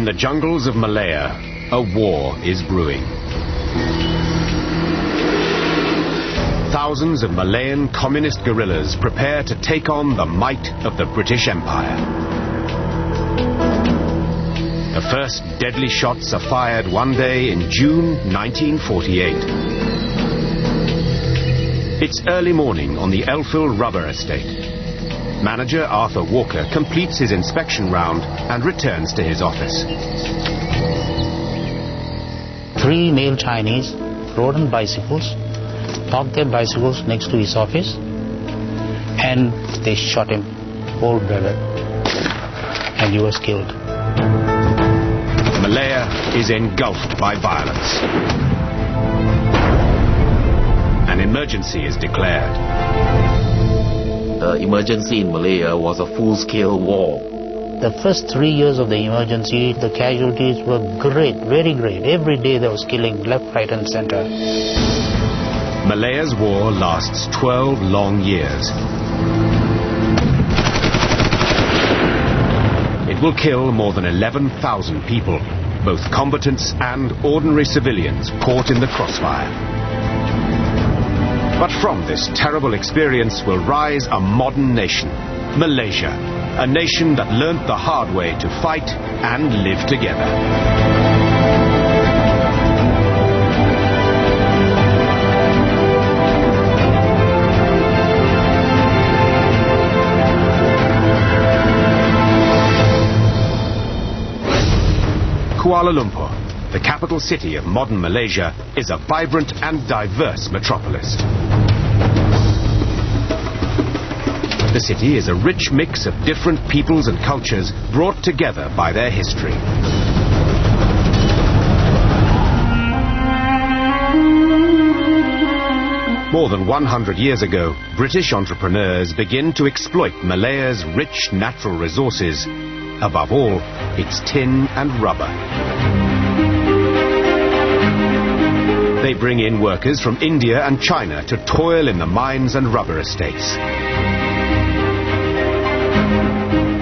In the jungles of Malaya, a war is brewing. Thousands of Malayan communist guerrillas prepare to take on the might of the British Empire. The first deadly shots are fired one day in June 1948. It's early morning on the Elfill rubber estate. Manager Arthur Walker completes his inspection round and returns to his office. 3 male Chinese rode on bicycles, parked their bicycles next to his office, and they shot him cold-blooded, and he was killed. Malaya is engulfed by violence. An emergency is declared. The emergency in Malaya was a full-scale war. The first 3 years of the emergency, the casualties were great, very great. Every day there was killing left, right and center. Malaya's war lasts 12 long years. It will kill more than 11,000 people, both combatants and ordinary civilians caught in the crossfire. But from this terrible experience will rise a modern nation, Malaysia, a nation that learnt the hard way to fight and live together. Kuala Lumpur, the capital city of modern Malaysia, is a vibrant and diverse metropolis. The city is a rich mix of different peoples and cultures brought together by their history. More than 100 years ago, British entrepreneurs begin to exploit Malaya's rich natural resources, above all, its tin and rubber. They bring in workers from India and China to toil in the mines and rubber estates.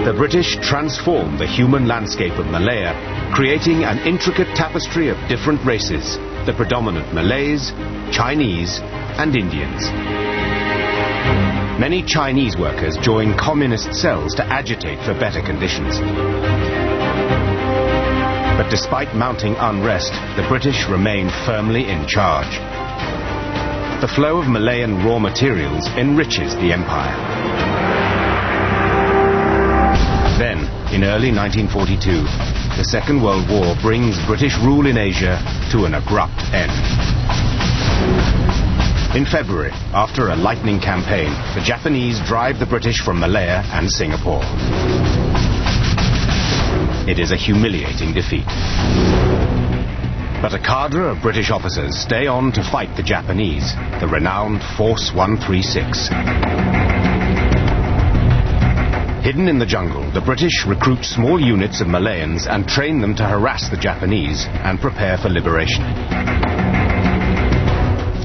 The British transform the human landscape of Malaya, creating an intricate tapestry of different races, the predominant Malays, Chinese and Indians. Many Chinese workers join communist cells to agitate for better conditions. But despite mounting unrest, the British remain firmly in charge. The flow of Malayan raw materials enriches the empire. Then, in early 1942, the Second World War brings British rule in Asia to an abrupt end. In February, after a lightning campaign, the Japanese drive the British from Malaya and Singapore. It is a humiliating defeat. But a cadre of British officers stay on to fight the Japanese, the renowned Force 136. Hidden in the jungle, the British recruit small units of Malayans and train them to harass the Japanese and prepare for liberation.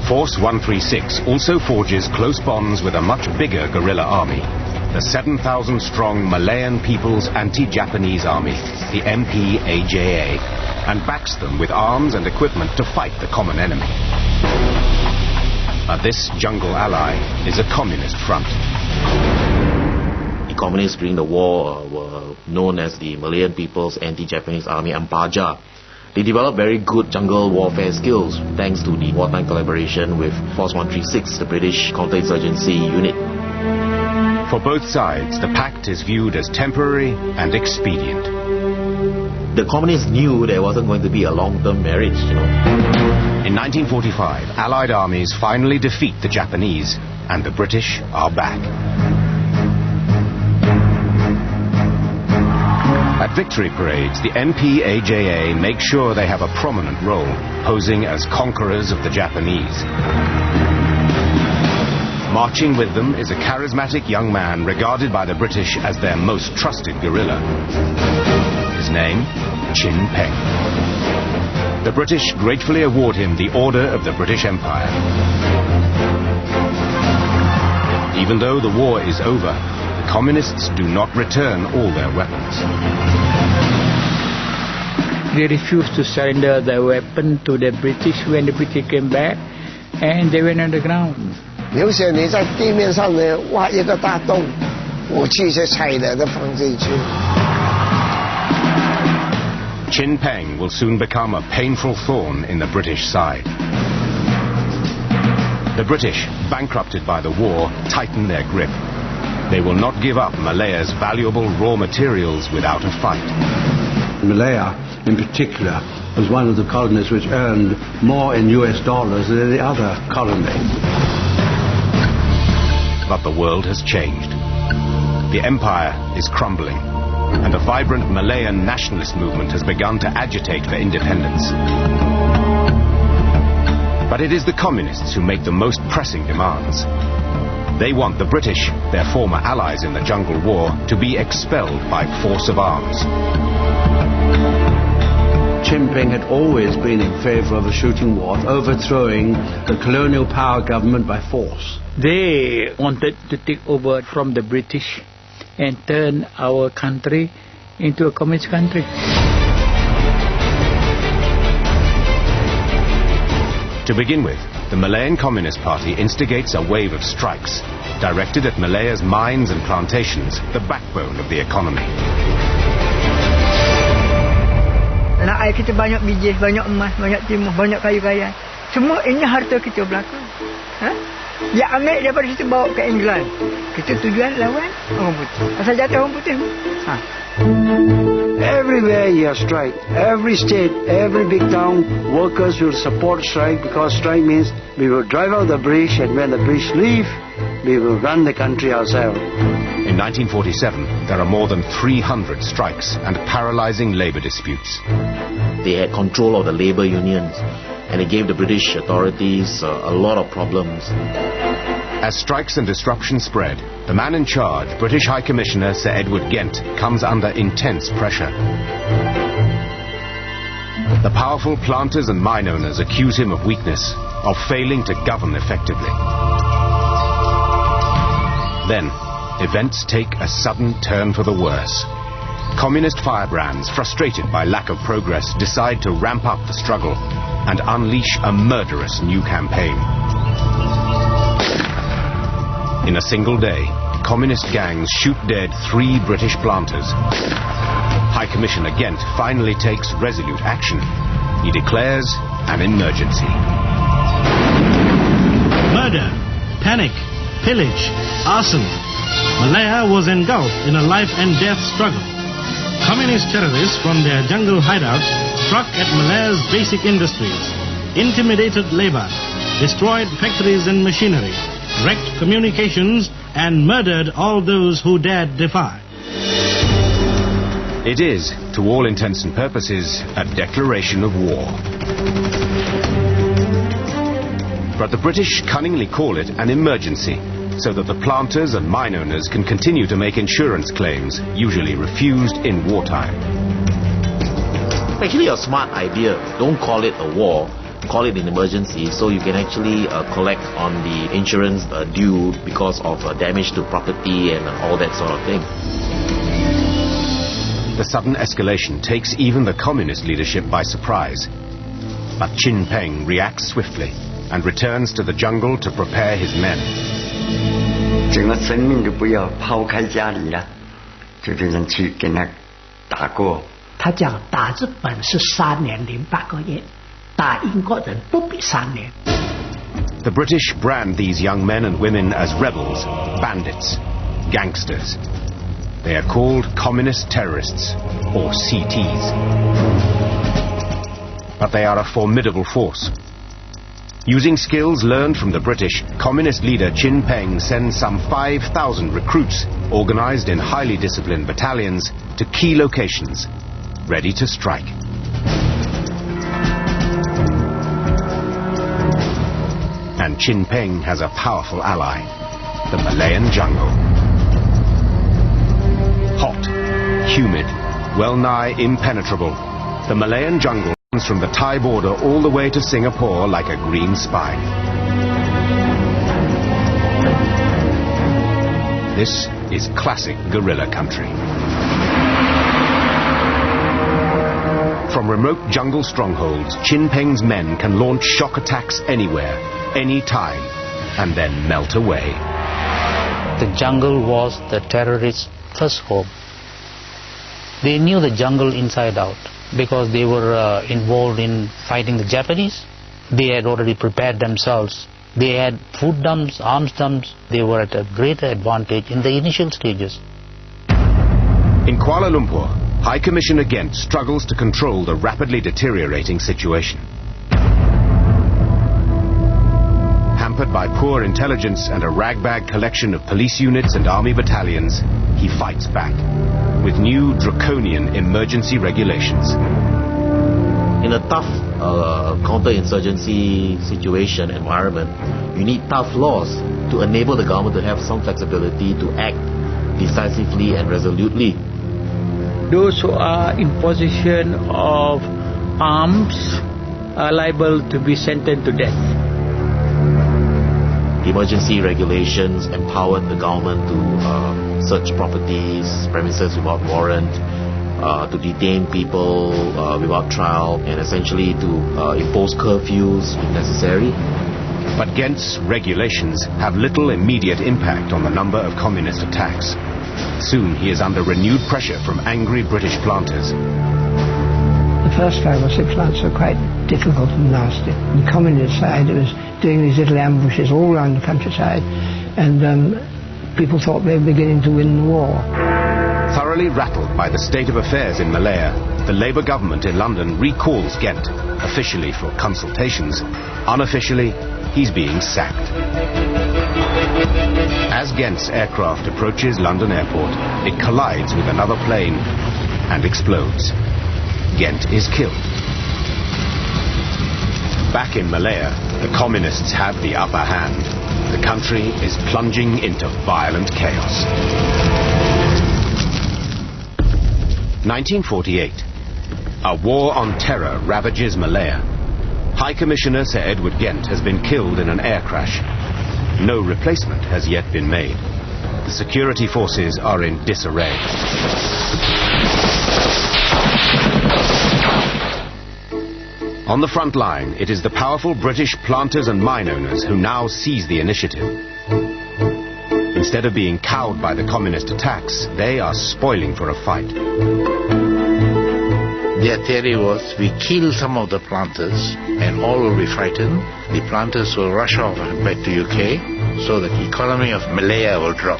Force 136 also forges close bonds with a much bigger guerrilla army, the 7,000-strong Malayan People's Anti-Japanese Army, the MPAJA, and backs them with arms and equipment to fight the common enemy. This jungle ally is a communist front. The communists during the war were known as the Malayan People's Anti-Japanese Army, MPAJA. They developed very good jungle warfare skills thanks to the wartime collaboration with Force 136, the British counterinsurgency unit. For both sides, the pact is viewed as temporary and expedient. The communists knew there wasn't going to be a long-term marriage, In 1945, Allied armies finally defeat the Japanese, and the British are back. At victory parades, the MPAJA make sure they have a prominent role, posing as conquerors of the Japanese. Marching with them is a charismatic young man regarded by the British as their most trusted guerrilla. His name, Chin Peng. The British gratefully award him the Order of the British Empire. Even though the war is over, the communists do not return all their weapons. They refused to surrender their weapon to the British when the British came back, and they went underground. 留下你在地面上呢挖一个大洞，武器是拆的，都放进去。Chin Peng will soon become a painful thorn in the British side. The British, bankrupted by the war, tighten their grip. They will not give up Malaya's valuable raw materials without a fight. Malaya, in particular, was one of the colonies which earned more in US dollars than any other colony. But the world has changed. The empire is crumbling, and a vibrant Malayan nationalist movement has begun to agitate for independence. But it is the communists who make the most pressing demands. They want the British, their former allies in the Jungle War, to be expelled by force of arms. Chin Peng had always been in favor of a shooting war, overthrowing the colonial power government by force. They wanted to take over from the British and turn our country into a communist country. To begin with, the Malayan Communist Party instigates a wave of strikes directed at Malaya's mines and plantations, the backbone of the economy. Anak ayah kita banyak biji, banyak emas, banyak timah, banyak kayu raya. Semua ini harta kita belaka. Dia ambil daripada situ bawa ke England. Kita tujuan lawan orang putih. Asal jatuh orang putih. Everywhere you have strike, every state, every big town, workers will support strike because strike means we will drive out the British, and when the British leave, we will run the country ourselves. In 1947, there are more than 300 strikes and paralyzing labor disputes. They had control of the labor unions, and it gave the British authorities a lot of problems. As strikes and disruption spread, the man in charge, British High Commissioner Sir Edward Gent, comes under intense pressure. The powerful planters and mine owners accuse him of weakness, of failing to govern effectively. Then, events take a sudden turn for the worse. Communist firebrands, frustrated by lack of progress, decide to ramp up the struggle and unleash a murderous new campaign. In a single day, communist gangs shoot dead 3 British planters. High Commissioner Gent finally takes resolute action. He declares an emergency. Murder, panic, pillage, arson. Malaya was engulfed in a life and death struggle. Communist terrorists from their jungle hideouts struck at Malaya's basic industries, intimidated labor, destroyed factories and machinery, wrecked communications, and murdered all those who dared defy. It is, to all intents and purposes, a declaration of war. But the British cunningly call it an emergency, so that the planters and mine owners can continue to make insurance claims, usually refused in wartime. Actually a smart idea. Don't call it a war. Call it an emergency, so you can actually collect on the insurance due because of damage to property and all that sort of thing. The sudden escalation takes even the communist leadership by surprise. But Chin Peng reacts swiftly and returns to the jungle to prepare his men. 整个生命都不要抛开家里了，就这样去跟他打过。他讲打日本是3年08个月。 The British brand these young men and women as rebels, bandits, gangsters. They are called communist terrorists, or CTs. But they are a formidable force. Using skills learned from the British, communist leader Chin Peng sends some 5,000 recruits, organized in highly disciplined battalions, to key locations, ready to strike. And Chin Peng has a powerful ally, the Malayan jungle. Hot, humid, well-nigh impenetrable, the Malayan jungle runs from the Thai border all the way to Singapore like a green spine. This is classic guerrilla country. From remote jungle strongholds, Chin Peng's men can launch shock attacks anywhere, any time, and then melt away. The jungle was the terrorists' first home. They knew the jungle inside out because they were involved in fighting the Japanese. They had already prepared themselves. They had food dumps, arms dumps. They were at a greater advantage in the initial stages. In Kuala Lumpur, High Commissioner Gent struggles to control the rapidly deteriorating situation. Hampered by poor intelligence and a ragbag collection of police units and army battalions, he fights back with new draconian emergency regulations. In a tough counter-insurgency situation environment, you need tough laws to enable the government to have some flexibility to act decisively and resolutely. Those who are in possession of arms are liable to be sentenced to death. Emergency regulations empowered the government to search properties, premises without warrant, to detain people without trial, and essentially to impose curfews if necessary. But Gent's regulations have little immediate impact on the number of communist attacks. Soon he is under renewed pressure from angry British planters. The first 5 or 6 months were quite difficult and nasty. On the communist side, it was doing these little ambushes all around the countryside, and people thought they were beginning to win the war. Thoroughly rattled by the state of affairs in Malaya, the Labour government in London recalls Gent, officially for consultations. Unofficially, he's being sacked. As Gent's aircraft approaches London Airport, it collides with another plane and explodes. Gent is killed. Back in Malaya, the communists have the upper hand. The country is plunging into violent chaos. 1948. A war on terror ravages Malaya. High Commissioner Sir Edward Gent has been killed in an air crash. No replacement has yet been made. The security forces are in disarray. On the front line, it is the powerful British planters and mine owners who now seize the initiative. Instead of being cowed by the communist attacks, they are spoiling for a fight. Their theory was, we kill some of the planters and all will be frightened. The planters will rush off back to UK so that the economy of Malaya will drop.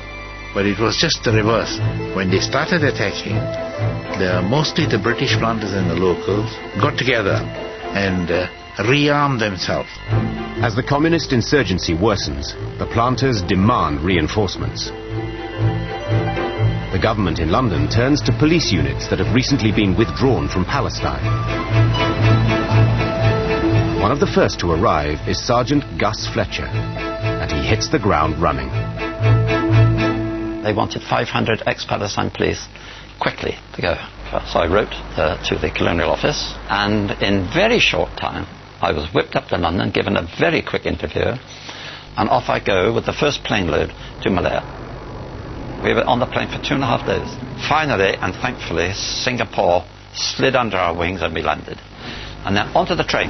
But it was just the reverse. When they started attacking, mostly the British planters and the locals got together and rearmed themselves. As the communist insurgency worsens, the planters demand reinforcements. The government in London turns to police units that have recently been withdrawn from Palestine. One of the first to arrive is Sergeant Gus Fletcher, and he hits the ground running. They wanted 500 ex-Palestine police quickly to go. So I wrote to the Colonial Office, and in very short time I was whipped up to London, given a very quick interview, and off I go with the first plane load to Malaya. We were on the plane for 2.5 days. Finally, and thankfully, Singapore slid under our wings and we landed. And then onto the train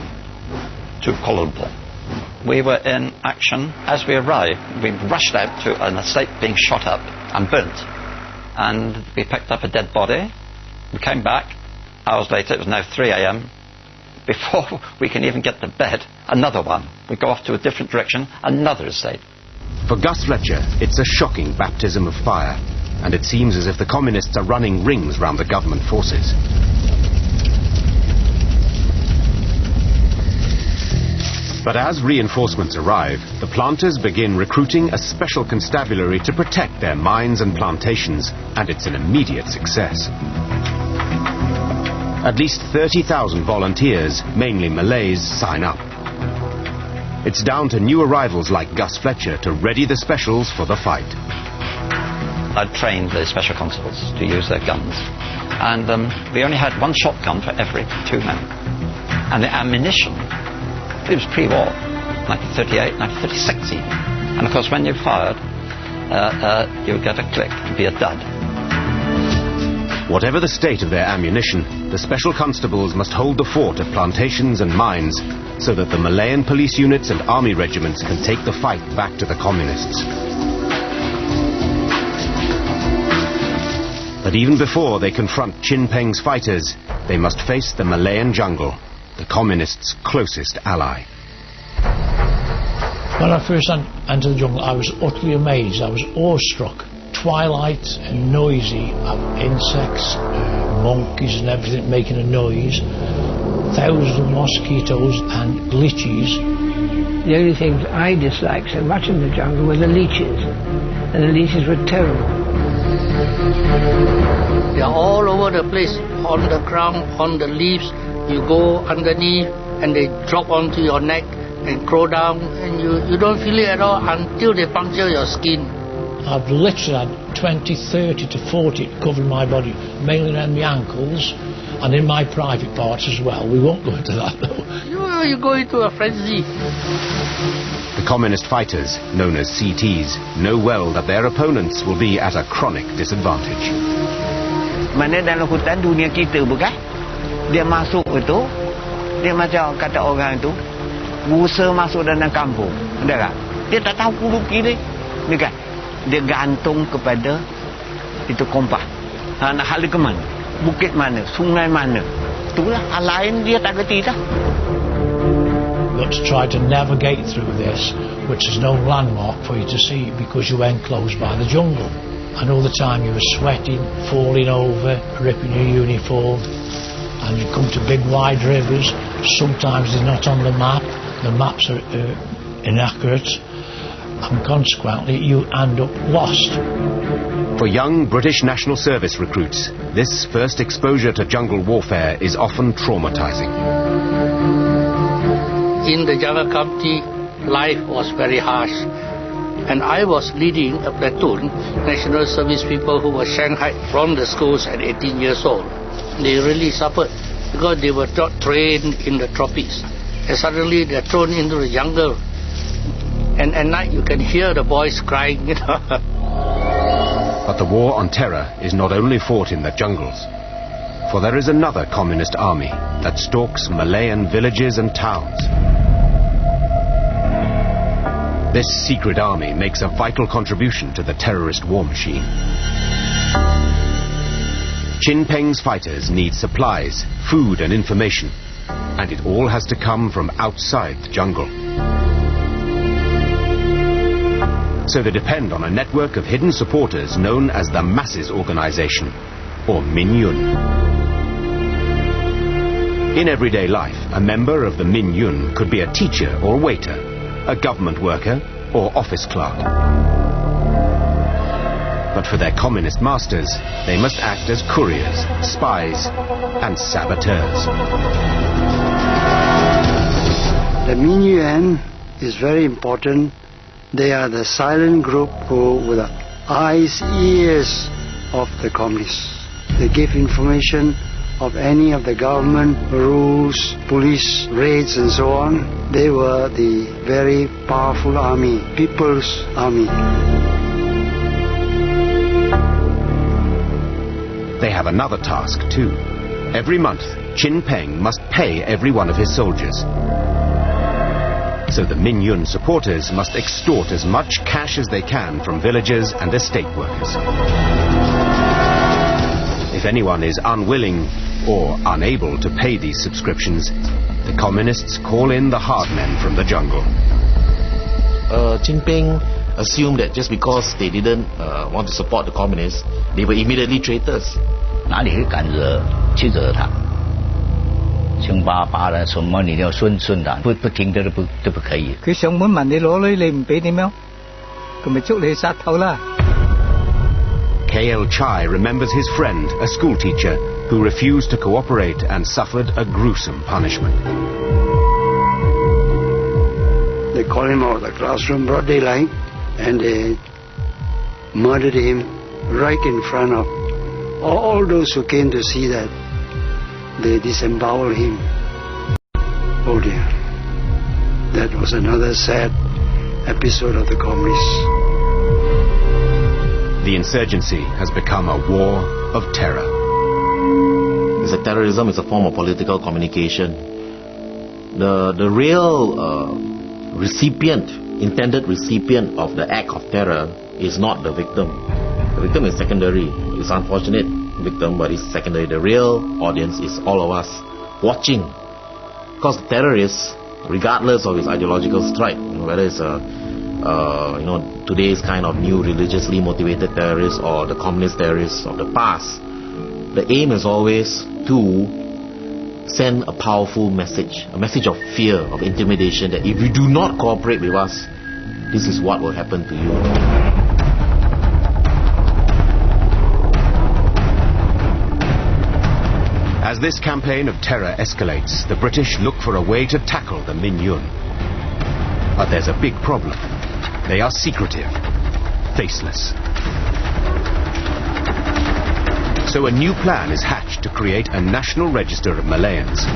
to Kuala Lumpur. We were in action as we arrived. We rushed out to an estate being shot up and burnt. And we picked up a dead body. We came back. Hours later, it was now 3 a.m. Before we can even get to bed, another one. We go off to a different direction, another estate. For Gus Fletcher, it's a shocking baptism of fire, and it seems as if the communists are running rings round the government forces. But as reinforcements arrive, the planters begin recruiting a special constabulary to protect their mines and plantations, and it's an immediate success. At least 30,000 volunteers, mainly Malays, sign up. It's down to new arrivals like Gus Fletcher to ready the specials for the fight. I'd trained the special constables to use their guns, and we only had one shotgun for every 2 men. And the ammunition, it was pre-war, 1938, 1936 even. And of course when you fired, you would get a click and be a dud. Whatever the state of their ammunition, the special constables must hold the fort at plantations and mines so that the Malayan police units and army regiments can take the fight back to the communists. But even before they confront Chin Peng's fighters, they must face the Malayan jungle, the communists' closest ally. When I first entered the jungle, I was utterly amazed. I was awestruck. Twilight and noisy, insects, monkeys and everything making a noise, thousands of mosquitoes and leeches. The only things I disliked so much in the jungle were the leeches, and the leeches were terrible. They are all over the place, on the ground, on the leaves. You go underneath and they drop onto your neck and crawl down, and you don't feel it at all until they puncture your skin. I've literally had 20, 30 to 40 covering my body, mainly around the ankles and in my private parts as well. We won't go into that though. You go into a frenzy. The communist fighters, known as CTs, know well that their opponents will be at a chronic disadvantage. Mana dalam hutan dunia kita bukan? Dia masuk itu, dia macam kata orang itu, busa masuk dalam kampung. Ada tak? Dia tak tahu hulu kiri. Bukan? Dia gantung kepada itu kompas. Nak hala ke mana? Bukit mana? Sungai mana? Itulah hal lain dia tak kerti dah. You've got to try to navigate through this, which is no landmark for you to see because you're enclosed by the jungle. And all the time you were sweating, falling over, ripping your uniform, and you come to big wide rivers. Sometimes they're not on the map. The maps are inaccurate. And consequently you end up lost. For young British National Service recruits, this first exposure to jungle warfare is often traumatizing. In the jungle country, life was very harsh. And I was leading a platoon, National Service people who were shanghaied from the schools at 18 years old. They really suffered because they were not trained in the tropics. And suddenly they're thrown into the jungle. And at night you can hear the boys crying. But the war on terror is not only fought in the jungles. For there is another communist army that stalks Malayan villages and towns. This secret army makes a vital contribution to the terrorist war machine. Chin Peng's fighters need supplies, food and information, and it all has to come from outside the jungle. So they depend on a network of hidden supporters known as the Masses Organization, or Min Yun. In everyday life, a member of the Min Yun could be a teacher or waiter, a government worker or office clerk. But for their communist masters, they must act as couriers, spies and saboteurs. The Min Yun is very important. They are the silent group who were the eyes, ears of the communists. They give information of any of the government rules, police raids and so on. They were the very powerful army, people's army. They have another task too. Every month, Chin Peng must pay every one of his soldiers. So the Min Yun supporters must extort as much cash as they can from villagers and estate workers. If anyone is unwilling or unable to pay these subscriptions, the communists call in the hard men from the jungle. Chin Peng assumed that just because they didn't want to support the communists, they were immediately traitors. 哪里敢惹去惹他？凶巴巴的，什么你要顺的，不听的都不可以。佢上門問你攞女，你唔俾點樣？佢咪捉你殺頭啦！ K.L. Chai remembers his friend, a schoolteacher, who refused to cooperate and suffered a gruesome punishment. They called him out of the classroom, broad daylight, and they murdered him right in front of all those who came to see that. They disemboweled him. Oh dear. That was another sad episode of the communists. The insurgency has become a war of terror. is that terrorism is a form of political communication. The real intended recipient of the act of terror is not the victim. The victim is secondary. It's unfortunate victim, but it's secondary. The real audience is all of us watching. Because the terrorists, regardless of his ideological stripe, whether it's today's kind of new religiously motivated terrorists or the communist terrorists of the past, the aim is always to send a powerful message, a message of fear, of intimidation, that if you do not cooperate with us, this is what will happen to you. As this campaign of terror escalates, the British look for a way to tackle the Minh Yuen. But there's a big problem. They are secretive, faceless. So a new plan is hatched to create a national register of Malayans.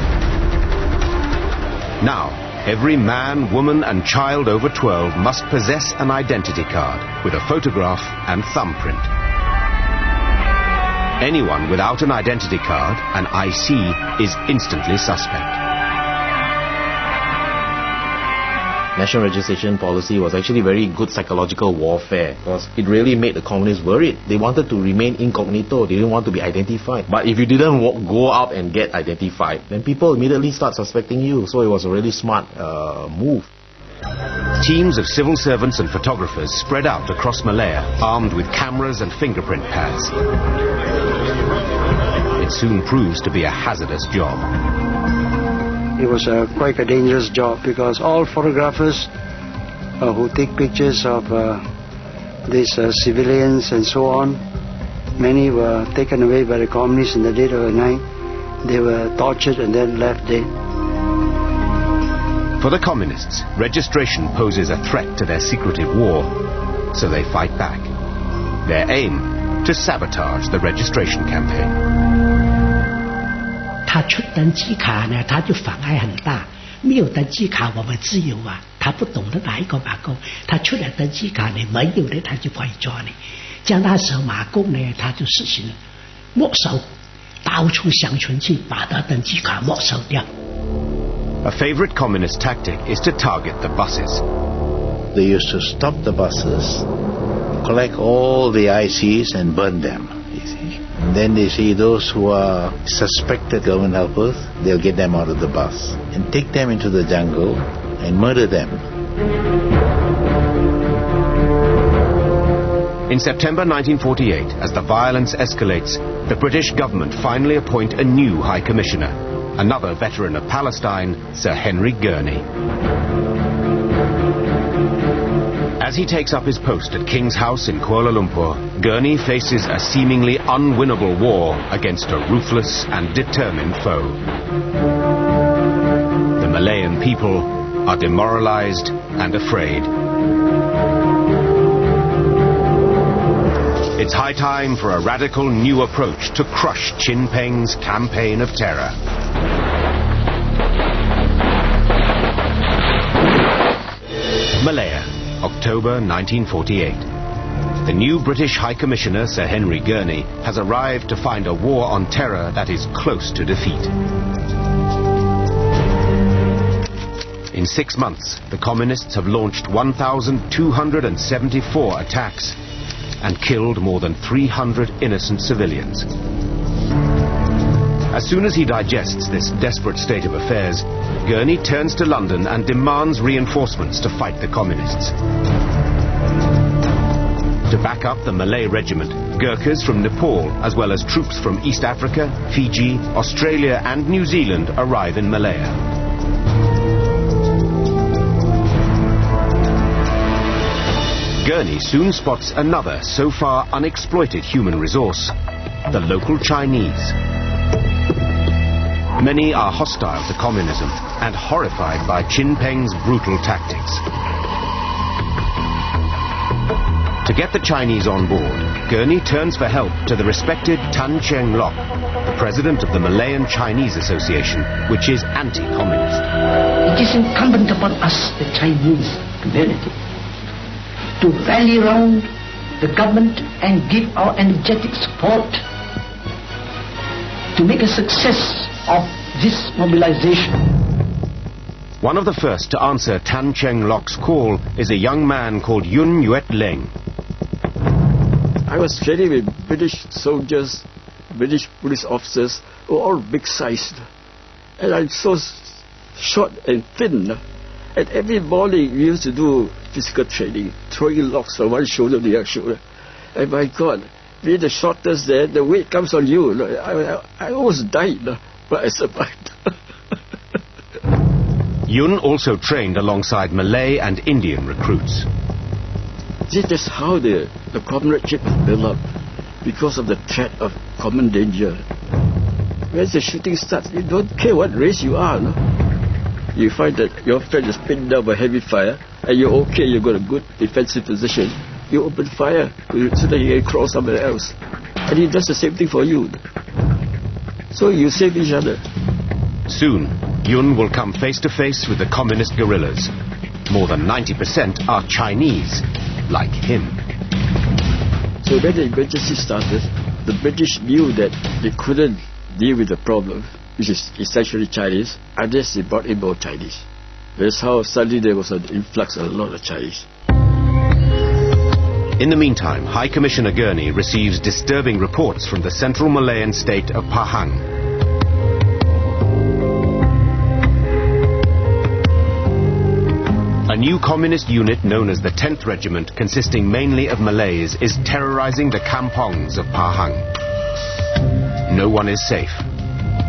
Now, every man, woman and child over 12 must possess an identity card with a photograph and thumbprint. Anyone without an identity card, an IC, is instantly suspect. National registration policy was actually very good psychological warfare, because it really made the communists worried. They wanted to remain incognito. They didn't want to be identified. But if you didn't go out and get identified, then people immediately start suspecting you. So it was a really smart move. Teams of civil servants and photographers spread out across Malaya, armed with cameras and fingerprint pads. It soon proves to be a hazardous job. It was quite a dangerous job, because all photographers who take pictures of these civilians and so on, many were taken away by the communists in the dead of the night. They were tortured and then left dead. For the communists, registration poses a threat to their secretive war, so they fight back. Their aim, to sabotage the registration campaign. 他出登记卡呢，他就妨碍很大。没有登记卡，我们自由啊。他不懂得哪一个马共，他出来登记卡呢，没有的他就可以抓你。将那时候马共呢，他就实行了没收，到处乡村去把他登记卡没收掉。A favorite communist tactic is to target the buses. They used to stop the buses, collect all the ICs and burn them. And then they see those who are suspected government helpers, they'll get them out of the bus and take them into the jungle and murder them. In September 1948, as the violence escalates, the British government finally appoint a new High Commissioner, another veteran of Palestine, Sir Henry Gurney. As he takes up his post at King's House in Kuala Lumpur, Gurney faces a seemingly unwinnable war against a ruthless and determined foe. The Malayan people are demoralized and afraid. It's high time for a radical new approach to crush Chin Peng's campaign of terror. Malaya, October 1948. The new British High Commissioner, Sir Henry Gurney, has arrived to find a war on terror that is close to defeat. In 6 months, the communists have launched 1,274 attacks and killed more than 300 innocent civilians. As soon as he digests this desperate state of affairs, Gurney turns to London and demands reinforcements to fight the communists. To back up the Malay regiment, Gurkhas from Nepal, as well as troops from East Africa, Fiji, Australia and New Zealand arrive in Malaya. Gurney soon spots another so far unexploited human resource, the local Chinese. Many are hostile to communism and horrified by Chin Peng's brutal tactics. To get the Chinese on board, Gurney turns for help to the respected Tan Cheng Lock, the president of the Malayan Chinese Association, which is anti-communist. It is incumbent upon us, the Chinese community, to rally round the government and give our energetic support to to make a success of this mobilization. One of the first to answer Tan Cheng Lok's call is a young man called Yun Yuet Leng. I was training with British soldiers, British police officers, who were all big-sized. And I'm so short and thin. And every morning we used to do physical training, throwing logs from one shoulder to the other shoulder. And my God, being the shortest there, the weight comes on you. I almost died, but I survived. Yun also trained alongside Malay and Indian recruits. This is how the comradeship is built up, because of the threat of common danger. When the shooting starts, you don't care what race you are. No? You find that your friend is pinned down by heavy fire, and you're okay, you've got a good defensive position. You open fire so that he can crawl somewhere else. And he does the same thing for you. So you save each other. Soon, Yun will come face to face with the communist guerrillas. More than 90% are Chinese, like him. So when the emergency started, the British knew that they couldn't deal with the problem, which is essentially Chinese, unless they brought in more Chinese. That's how suddenly there was an influx of a lot of Chinese. In the meantime, High Commissioner Gurney receives disturbing reports from the central Malayan state of Pahang. A new communist unit known as the 10th Regiment, consisting mainly of Malays, is terrorizing the kampongs of Pahang. No one is safe,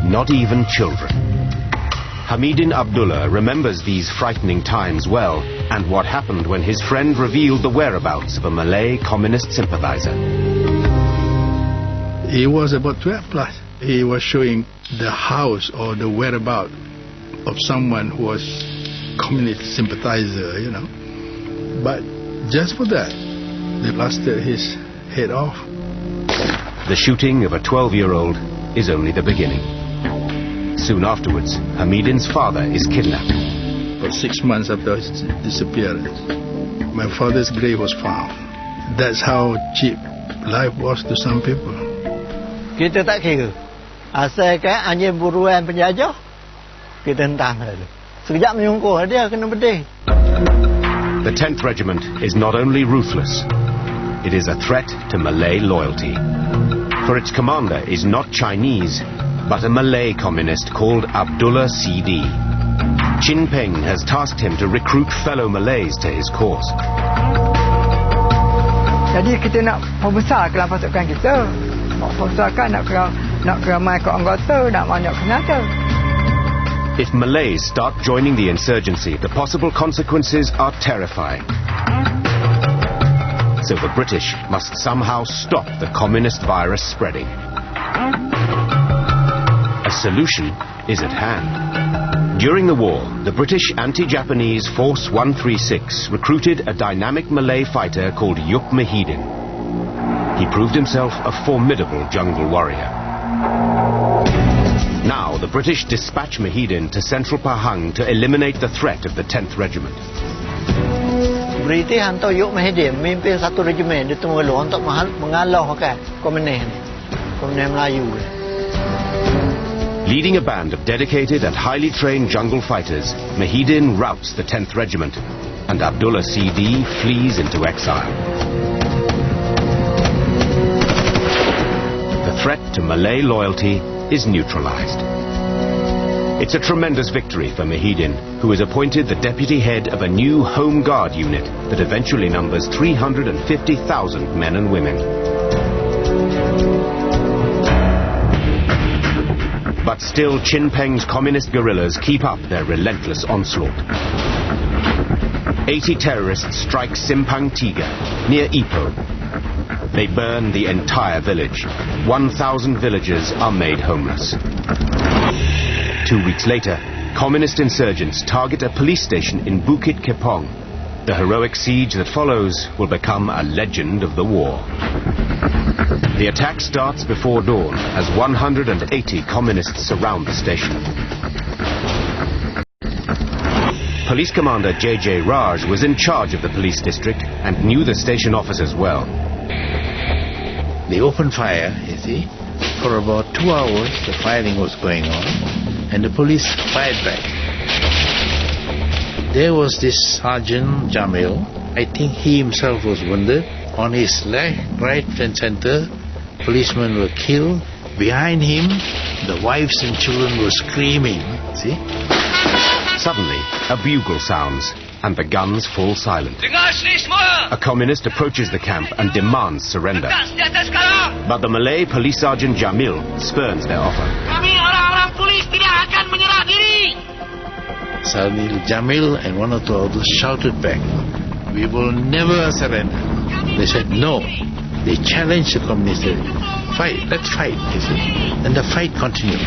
not even children. Hamidin Abdullah remembers these frightening times well, and what happened when his friend revealed the whereabouts of a Malay communist sympathizer. He was about 12 plus. He was showing the house or the whereabouts of someone who was communist sympathizer, you know. But just for that, they blasted his head off. The shooting of a 12-year-old is only the beginning. Soon afterwards, Hamidin's father is kidnapped. For 6 months after his disappearance, my father's grave was found. That's how cheap life was to some people. Kita tak kira. Asalkan hanya buruan penjajah, kita hentam saja. Sekejap menyungkur, dia kena bedih. The 10th Regiment is not only ruthless, it is a threat to Malay loyalty. For its commander is not Chinese, but a Malay communist called Abdullah CD. Chin Peng has tasked him to recruit fellow Malays to his cause. Jadi kita nak membesarkan pasukan kita. Membesarkan nak keramai ke anggota, nak banyak senjata. If Malays start joining the insurgency, the possible consequences are terrifying. So the British must somehow stop the communist virus spreading. A solution is at hand. During the war, the British anti-Japanese Force 136 recruited a dynamic Malay fighter called Yuk Mahidin. He proved himself a formidable jungle warrior. Now, the British dispatch Mahidin to central Pahang to eliminate the threat of the 10th Regiment. British hantar Yuk Mahidin memimpin satu regimen di Terengganu untuk mengalahkan komunis Melayu. Leading a band of dedicated and highly trained jungle fighters, Mahidin routs the 10th Regiment, and Abdullah CD flees into exile. The threat to Malay loyalty is neutralized. It's a tremendous victory for Mahidin, who is appointed the deputy head of a new Home Guard unit that eventually numbers 350,000 men and women. But still, Chin Peng's communist guerrillas keep up their relentless onslaught. 80 terrorists strike Simpang Tiga, near Ipoh. They burn the entire village. 1,000 villagers are made homeless. 2 weeks later, communist insurgents target a police station in Bukit Kepong. The heroic siege that follows will become a legend of the war. The attack starts before dawn as 180 communists surround the station. Police Commander J.J. Raj was in charge of the police district and knew the station officers well. They opened fire, you see, for about 2 hours, the firing was going on, and the police fired back. There was this Sergeant Jamil. I think he himself was wounded. On his left, right and center, policemen were killed. Behind him, the wives and children were screaming. See? Suddenly, a bugle sounds, and the guns fall silent. A communist approaches the camp and demands surrender. But the Malay police sergeant Jamil spurns their offer. Suddenly, Jamil and one or two others shouted back, "We will never surrender." They said no. They challenged the communists. Fight, let's fight, you see. And the fight continued.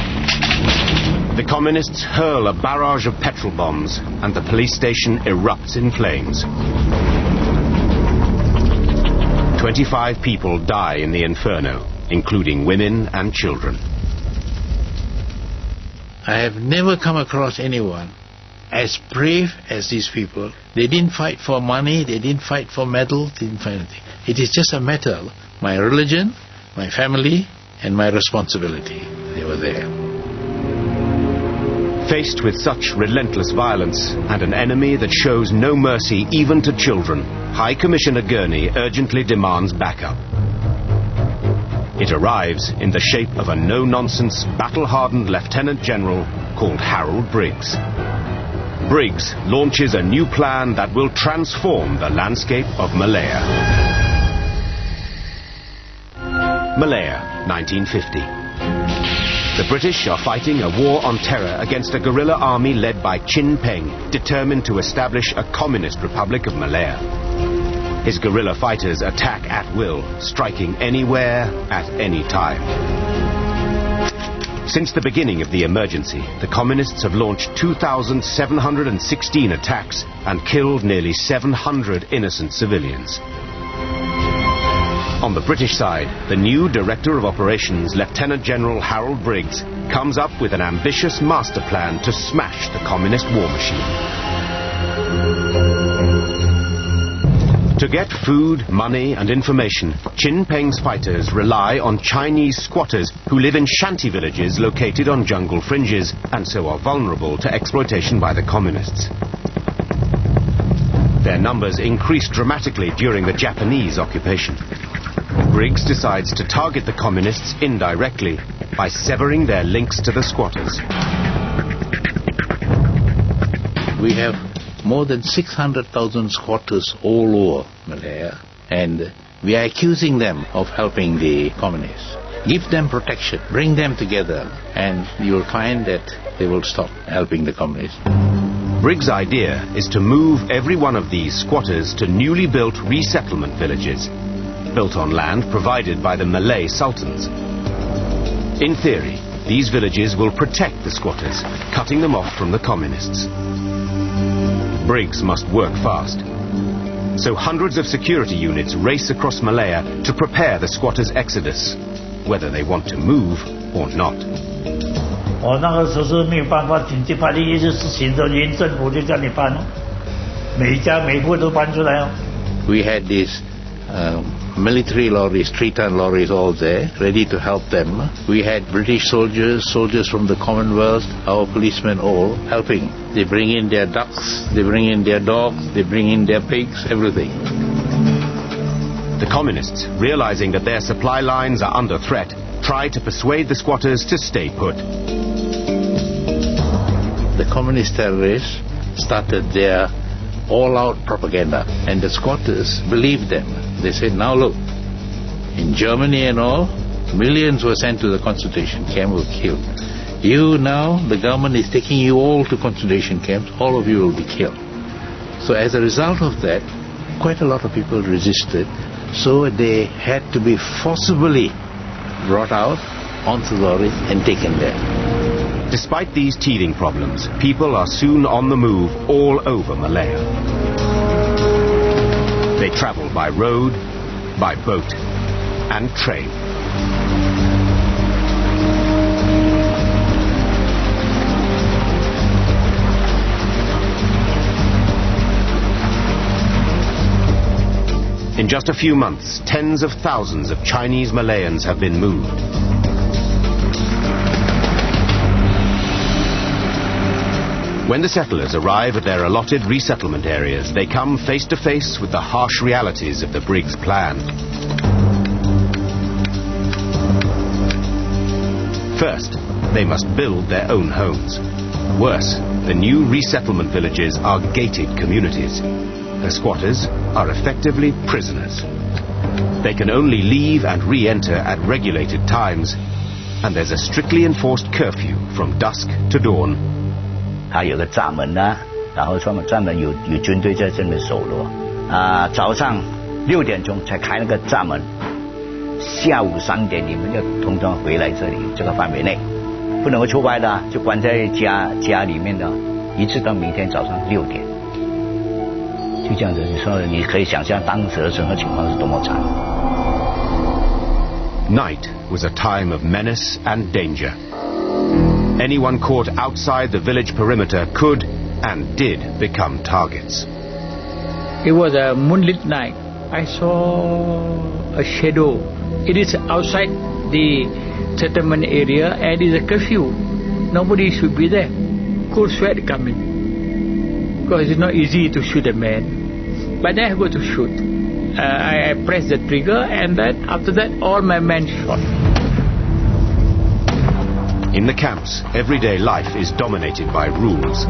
The communists hurl a barrage of petrol bombs, and the police station erupts in flames. 25 people die in the inferno, including women and children. I have never come across anyone as brave as these people. They didn't fight for money, they didn't fight for medals, they didn't fight anything. It is just a matter of my religion, my family, and my responsibility. They were there. Faced with such relentless violence and an enemy that shows no mercy even to children, High Commissioner Gurney urgently demands backup. It arrives in the shape of a no-nonsense, battle-hardened Lieutenant General called Harold Briggs. Briggs launches a new plan that will transform the landscape of Malaya. Malaya, 1950. The British are fighting a war on terror against a guerrilla army led by Chin Peng, determined to establish a communist republic of Malaya. His guerrilla fighters attack at will, striking anywhere, at any time. Since the beginning of the emergency, the communists have launched 2,716 attacks and killed nearly 700 innocent civilians. On the British side, the new Director of Operations, Lieutenant General Harold Briggs, comes up with an ambitious master plan to smash the communist war machine. To get food, money and information, Chin Peng's fighters rely on Chinese squatters who live in shanty villages located on jungle fringes and so are vulnerable to exploitation by the communists. Their numbers increased dramatically during the Japanese occupation. Briggs decides to target the communists indirectly by severing their links to the squatters. We have more than 600,000 squatters all over Malaya, and we are accusing them of helping the communists. Give them protection, bring them together, and you will find that they will stop helping the communists. Briggs' idea is to move every one of these squatters to newly built resettlement villages, built on land provided by the Malay sultans. In theory, these villages will protect the squatters, cutting them off from the communists. Briggs must work fast. So hundreds of security units race across Malaya to prepare the squatters' exodus, whether they want to move or not. We had these military lorries, 3-ton lorries all there, ready to help them. We had British soldiers, soldiers from the Commonwealth, our policemen all helping. They bring in their ducks, they bring in their dogs, they bring in their pigs, everything. The communists, realizing that their supply lines are under threat, try to persuade the squatters to stay put. The communist terrorists started their all-out propaganda, and the squatters believed them. They said, now look, in Germany and all, millions were sent to the concentration camp, were killed. You now, the government is taking you all to concentration camps, all of you will be killed. So as a result of that, quite a lot of people resisted, so they had to be forcibly brought out onto the lorry and taken there. Despite these teething problems, people are soon on the move all over Malaya. They travel by road, by boat, and train. In just a few months, tens of thousands of Chinese Malayans have been moved. When the settlers arrive at their allotted resettlement areas, they come face to face with the harsh realities of the Briggs Plan. First, they must build their own homes. Worse, the new resettlement villages are gated communities. The squatters are effectively prisoners. They can only leave and re-enter at regulated times, and there's a strictly enforced curfew from dusk to dawn. 它有个闸门啊，然后专门有军队在这边守罗。早上6点钟才开那个闸门，下午3点你们要通通回来这里这个范围内，不能够出外的，就关在家里面的，一直到明天早上6点。就这样子，你说你可以想象当时的整个情况是多么惨。Night was a time of menace and danger. Anyone caught outside the village perimeter could and did become targets. It was a moonlit night. I saw a shadow. It is outside the settlement area and it is a curfew. Nobody should be there. Cold sweat coming. Because it's not easy to shoot a man. But then I go to shoot. I pressed the trigger and then after that all my men shot. In the camps, everyday life is dominated by rules.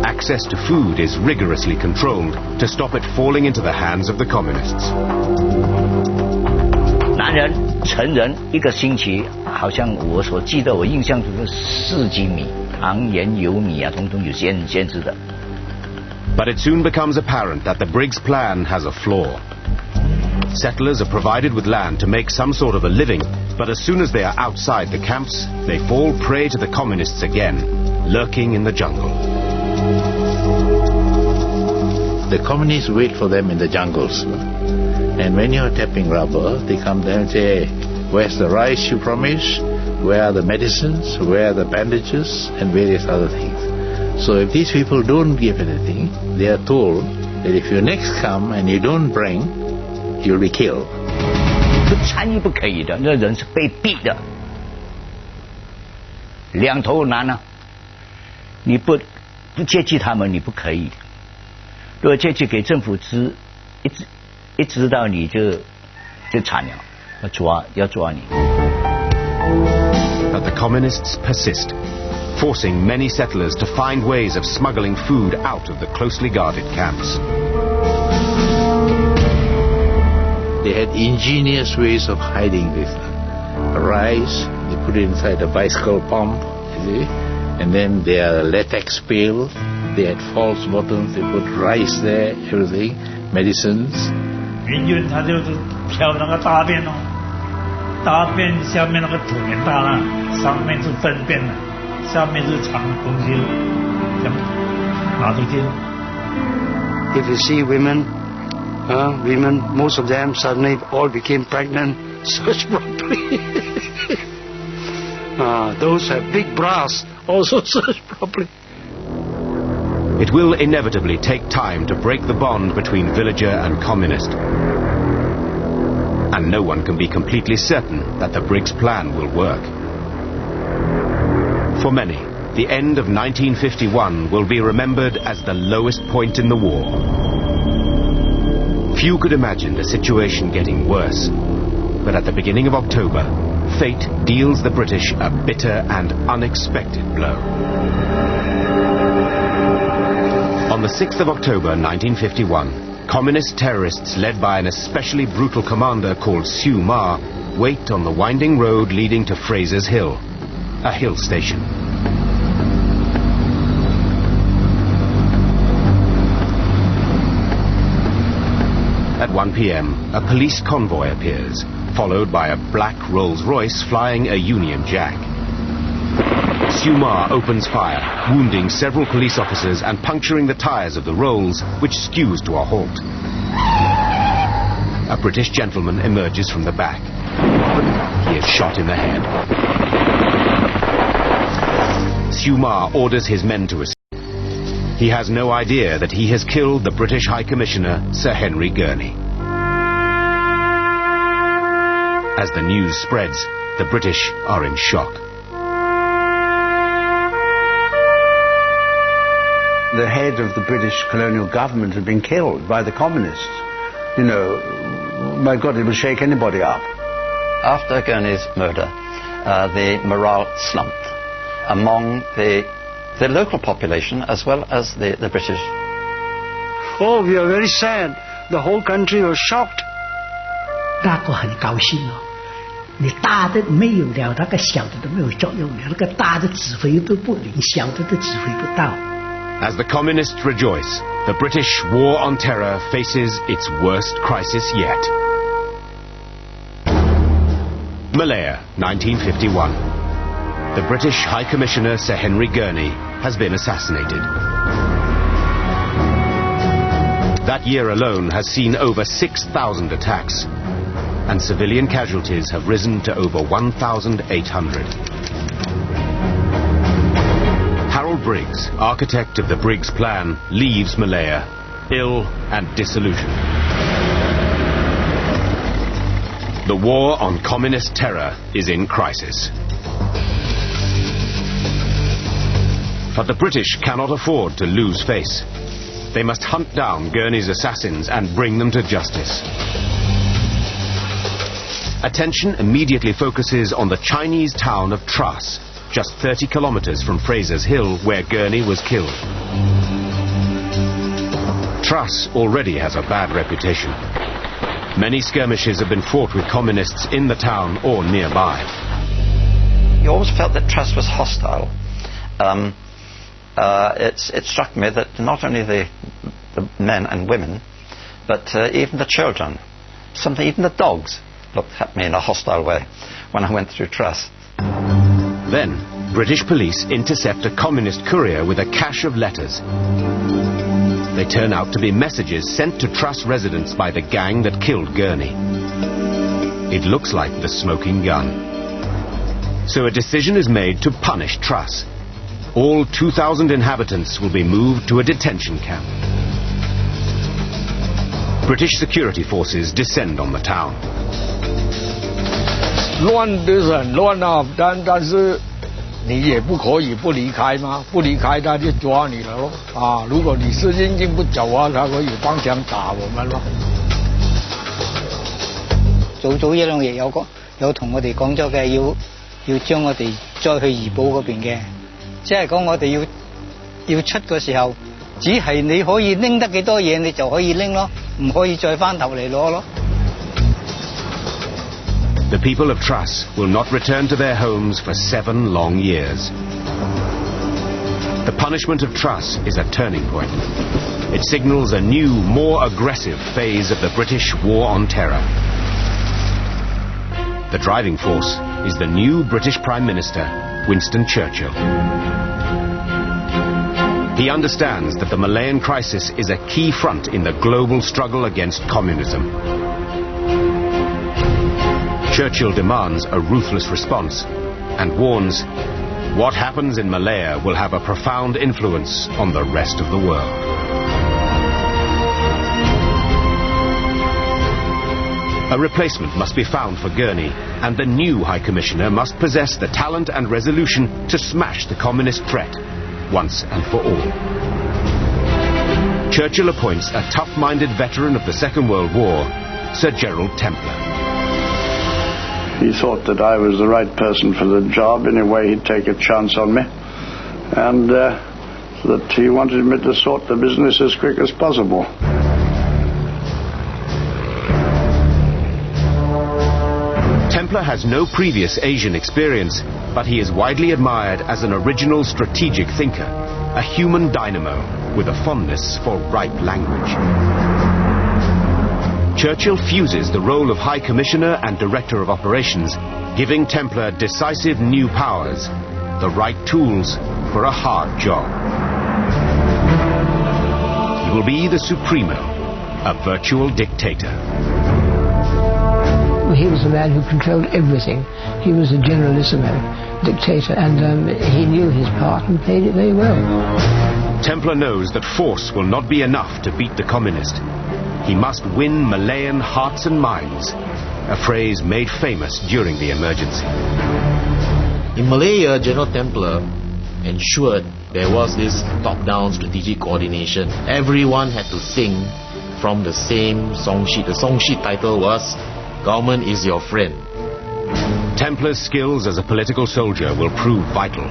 Access to food is rigorously controlled to stop it falling into the hands of the communists. 男人成人1个星期，好像我所记得，我印象中是4斤米，糖盐油米啊，统统有限制的。But it soon becomes apparent that the Briggs Plan has a flaw. Settlers are provided with land to make some sort of a living, but as soon as they are outside the camps, they fall prey to the communists again, lurking in the jungle. The communists wait for them in the jungles. And when you're tapping rubber, they come there and say, hey, where's the rice you promised? Where are the medicines? Where are the bandages? And various other things. So if these people don't give anything, they are told that if you next come and you don't bring, you'll be killed. 不参与不可以的，那人是被逼的，两头难啊！你不接济他们，你不可以。如果接济给政府一知道你就惨了，要抓你。But the communists persist, forcing many settlers to find ways of smuggling food out of the closely guarded camps. They had ingenious ways of hiding this. Rice, they put it inside a bicycle pump, you see, and then their latex pail, they had false bottoms, they put rice there, everything, medicines. 民军他就是挑那个大便哦，大便下面那个土很大了，上面是粪便了，下面是藏东西了，这样拿出去。If you see women, most of them suddenly all became pregnant. Search properly. Those have big bras also search properly. It will inevitably take time to break the bond between villager and communist. And no one can be completely certain that the Briggs Plan will work. For many, the end of 1951 will be remembered as the lowest point in the war. Few could imagine the situation getting worse. But at the beginning of October, fate deals the British a bitter and unexpected blow. On the 6th of October 1951, communist terrorists led by an especially brutal commander called Siew Ma wait on the winding road leading to Fraser's Hill, a hill station. At 1 p.m., a police convoy appears, followed by a black Rolls-Royce flying a Union Jack. Siew Ma opens fire, wounding several police officers and puncturing the tires of the Rolls, which skews to a halt. A British gentleman emerges from the back. He is shot in the head. Siew Ma orders his men to escape. He has no idea that he has killed the British High Commissioner, Sir Henry Gurney. As the news spreads, the British are in shock. the head of the British colonial government had been killed by the communists. You know, my God, it would shake anybody up. After Gurney's murder, the morale slumped among the local population as well as the British. Oh, we are very sad. The whole country was shocked. 大国很高兴哦，你大的没有了，那个小的都没有作用了，那个大的指挥都不灵，小的都指挥不到。As the communists rejoice, the British War on Terror faces its worst crisis yet. Malaya, 1951. The British High Commissioner Sir Henry Gurney has been assassinated. That year alone has seen over 6,000 attacks, and civilian casualties have risen to over 1,800. Harold Briggs, architect of the Briggs Plan, leaves Malaya, ill and disillusioned. The war on communist terror is in crisis. But the British cannot afford to lose face. They must hunt down Gurney's assassins and bring them to justice. Attention immediately focuses on the Chinese town of Truss, just 30 kilometers from Fraser's Hill, where Gurney was killed. Truss already has a bad reputation. Many skirmishes have been fought with communists in the town or nearby. You always felt that Truss was hostile. It struck me that not only the men and women, but even the children, even the dogs, looked at me in a hostile way when I went through Truss. Then, British police intercept a communist courier with a cache of letters. They turn out to be messages sent to Truss residents by the gang that killed Gurney. It looks like the smoking gun. So a decision is made to punish Truss. All 2,000 inhabitants will be moved to a detention camp. British security forces descend on the town. 乱的是很乱啊，但是你也不可以不离开嘛，不离开他就抓你了咯。啊，如果你是硬不走啊，他可以帮腔打我们咯。早一兩日有同我哋講咗嘅，要將我哋再去怡保嗰邊嘅，即係講我哋要出嘅時候，只係你可以拎得幾多嘢，你就可以拎咯，唔可以再翻頭嚟攞咯。The people of Truss will not return to their homes for 7 long years. The punishment of Truss is a turning point. It signals a new, more aggressive phase of the British War on Terror. The driving force is the new British Prime Minister, Winston Churchill. He understands that the Malayan crisis is a key front in the global struggle against communism. Churchill demands a ruthless response and warns, what happens in Malaya will have a profound influence on the rest of the world. A replacement must be found for Gurney, and the new High Commissioner must possess the talent and resolution to smash the communist threat once and for all. Churchill appoints a tough-minded veteran of the Second World War, Sir Gerald Templar. He thought that I was the right person for the job. Anyway, he'd take a chance on me. And that he wanted me to sort the business as quick as possible. Templar has no previous Asian experience, but he is widely admired as an original strategic thinker, a human dynamo with a fondness for ripe language. Churchill fuses the role of High Commissioner and Director of Operations, giving Templar decisive new powers, the right tools for a hard job. He will be the Supremo, a virtual dictator. He was a man who controlled everything. He was a generalissimo dictator, and he knew his part and played it very well. Templar knows that force will not be enough to beat the communist. He must win Malayan hearts and minds, a phrase made famous during the emergency. In Malaya, General Templar ensured there was this top-down strategic coordination. Everyone had to sing from the same song sheet. The song sheet title was "Government is Your Friend." Templar's skills as a political soldier will prove vital,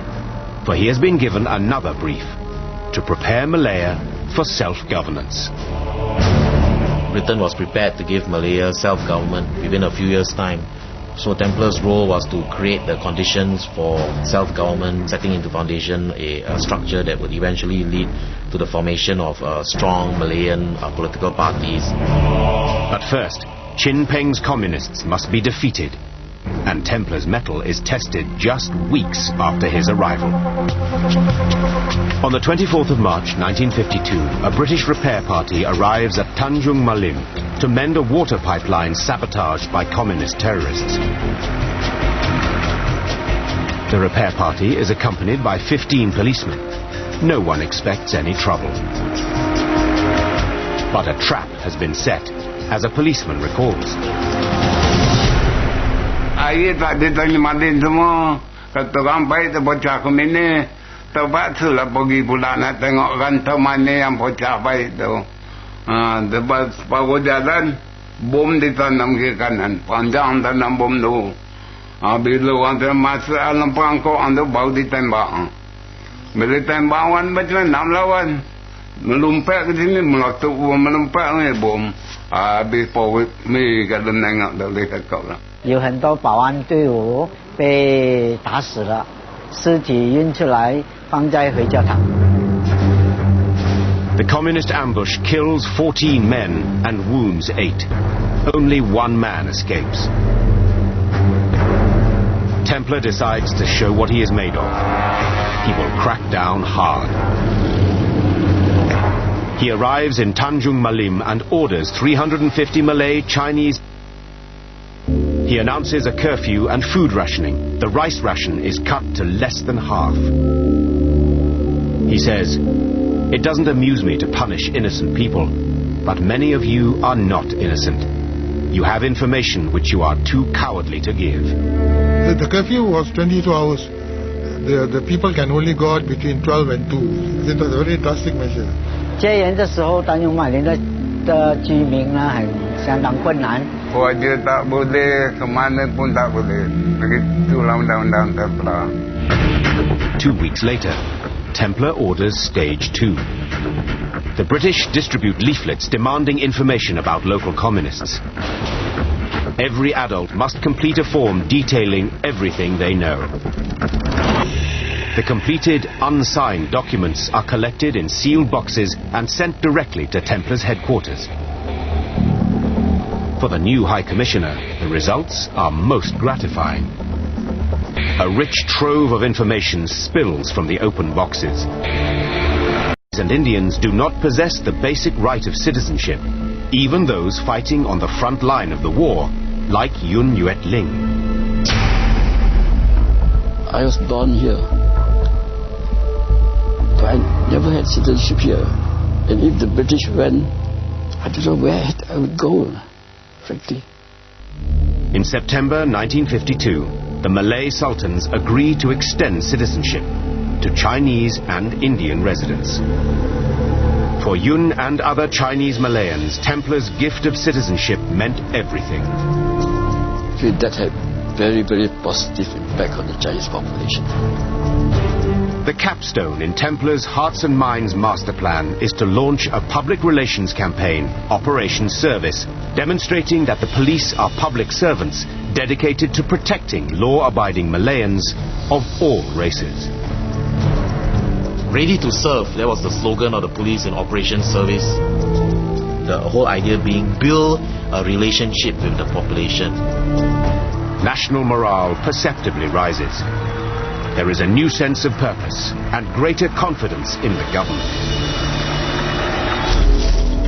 for he has been given another brief: to prepare Malaya for self-governance. Britain was prepared to give Malaya self-government within a few years' time. So Templar's role was to create the conditions for self-government, setting into foundation a structure that would eventually lead to the formation of strong Malayan political parties. But first, Chin Peng's communists must be defeated, and Templar's mettle is tested just weeks after his arrival. On the 24th of March 1952, a British repair party arrives at Tanjung Malim to mend a water pipeline sabotaged by communist terrorists. The repair party is accompanied by 15 policemen. No one expects any trouble. But a trap has been set, as a policeman recalls. Air tak diterima semua. Kata orang baik tu bocah ke mana. Terpaksa lah pergi pula nak tengok rantau mana yang bocah baik tu. Lepas baru jalan, bom ditanam ke kanan. Panjang tanam bom tu. Bila orang tu masuk alam perangkap tu baru ditembak. Bila tembakan macam nak melawan. Melumpat ke sini, melumpat ni bom. Habis pawit mi kat dalam tengok tak boleh cakap lah. 有很多保安队伍被打死了，尸体运出来放在回教堂。 The communist ambush kills 14 men and wounds 8. Only one man escapes. Templar decides to show what he is made of. He will crack down hard. He arrives in Tanjung Malim and orders 350 Malay Chinese. He announces a curfew and food rationing. The rice ration is cut to less than half. He says, "It doesn't amuse me to punish innocent people, but many of you are not innocent. You have information which you are too cowardly to give." The curfew was 22 hours. The people can only go out between 12 and 2. It was a very drastic measure. 戒严的时候，丹永马林的居民呢，相当困难。 Kerja tak boleh, ke mana pun tak boleh. Begitulah undang-undang Templar. 2 weeks later, Templar orders Stage 2. The British distribute leaflets demanding information about local communists. Every adult must complete a form detailing everything they know. The completed, unsigned documents are collected in sealed boxes and sent directly to Templar's headquarters. For the new High Commissioner, the results are most gratifying. A rich trove of information spills from the open boxes. And Indians do not possess the basic right of citizenship, even those fighting on the front line of the war, like Yun Yuet Ling. I was born here, but I never had citizenship here. And if the British went, I don't know where I would go. Frankly. In September 1952, the Malay Sultans agreed to extend citizenship to Chinese and Indian residents. For Yun and other Chinese Malayans, Templar's gift of citizenship meant everything. That had very, very positive impact on the Chinese population. The capstone in Templar's Hearts and Minds master plan is to launch a public relations campaign, Operation Service, demonstrating that the police are public servants dedicated to protecting law-abiding Malayans of all races. Ready to serve, that was the slogan of the police in Operation Service. The whole idea being build a relationship with the population. National morale perceptibly rises. There is a new sense of purpose and greater confidence in the government.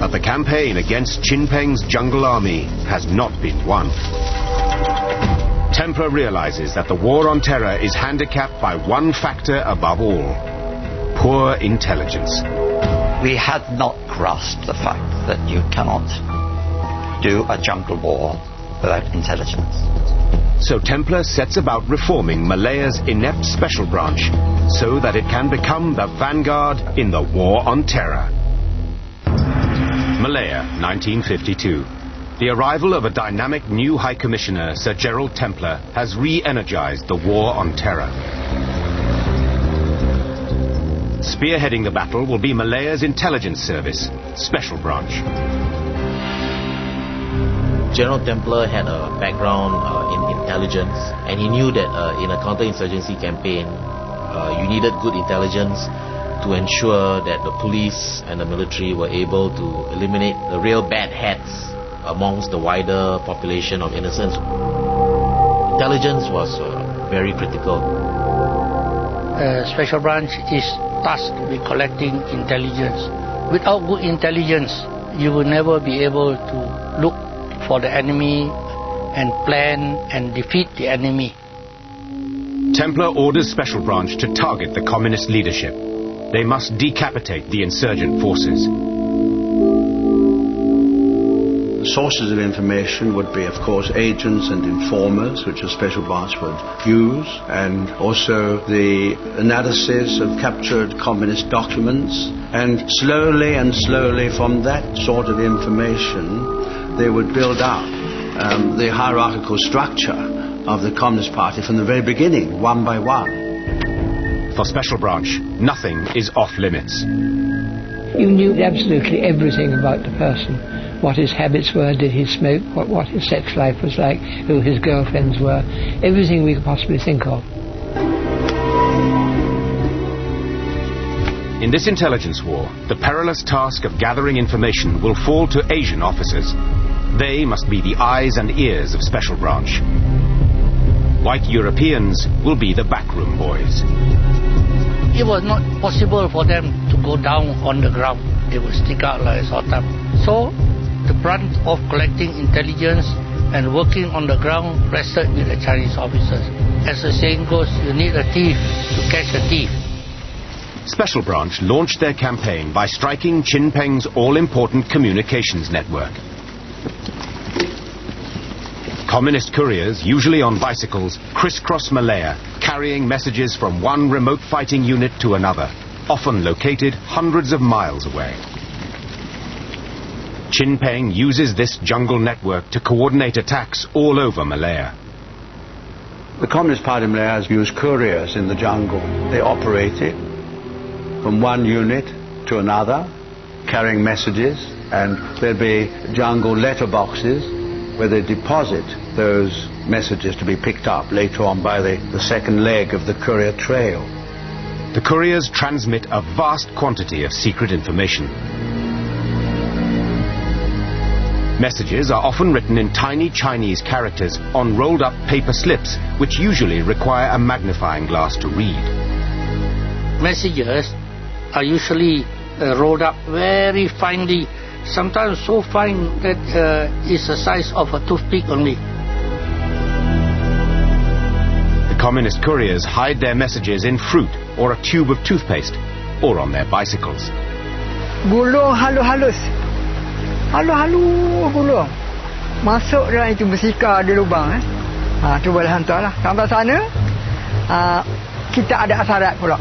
But the campaign against Chin Peng's jungle army has not been won. Templar realizes that the war on terror is handicapped by one factor above all: poor intelligence. We had not grasped the fact that you cannot do a jungle war without intelligence. So Templar sets about reforming Malaya's inept special branch, so that it can become the vanguard in the war on terror. Malaya, 1952. The arrival of a dynamic new High Commissioner, Sir Gerald Templar, has re-energized the war on terror. Spearheading the battle will be Malaya's intelligence service, Special Branch. General Templar had a background in intelligence, and he knew that in a counterinsurgency campaign, you needed good intelligence to ensure that the police and the military were able to eliminate the real bad hats amongst the wider population of innocents. Intelligence was very critical. Special Branch is tasked with collecting intelligence. Without good intelligence, you will never be able to look for the enemy and plan and defeat the enemy. Templar orders Special Branch to target the communist leadership. They must decapitate the insurgent forces. The sources of information would be, of course, agents and informers, which a Special Branch would use, and also the analysis of captured communist documents. And slowly from that sort of information, they would build up the hierarchical structure of the Communist Party from the very beginning, one by one. For Special Branch, nothing is off limits. You knew absolutely everything about the person. What his habits were, did he smoke, what his sex life was like, who his girlfriends were, everything we could possibly think of. In this intelligence war, the perilous task of gathering information will fall to Asian officers. They must be the eyes and ears of Special Branch. White Europeans will be the backroom boys. It was not possible for them to go down on the ground. They would stick out like a sore thumb. So, the brunt of collecting intelligence and working on the ground rested with the Chinese officers. As the saying goes, you need a thief to catch a thief. Special Branch launched their campaign by striking Chin Peng's all-important communications network. Communist couriers, usually on bicycles, crisscross Malaya, carrying messages from one remote fighting unit to another, often located hundreds of miles away. Chin Peng uses this jungle network to coordinate attacks all over Malaya. The Communist Party of Malaya has used couriers in the jungle. They operated from one unit to another, carrying messages, and there'll be jungle letterboxes where they deposit those messages to be picked up later on by the second leg of the courier trail. The couriers transmit a vast quantity of secret information. Messages are often written in tiny Chinese characters on rolled-up paper slips, which usually require a magnifying glass to read. Messages are usually rolled up very finely, sometimes so fine that it's the size of a toothpick only. The communist couriers hide their messages in fruit or a tube of toothpaste, or on their bicycles. Gulung halus-halus. Halus-halus gulung. Masuk dalam itu bersika di lubang. Tu boleh hantarlah. Sampai sana, kita ada asarat pula.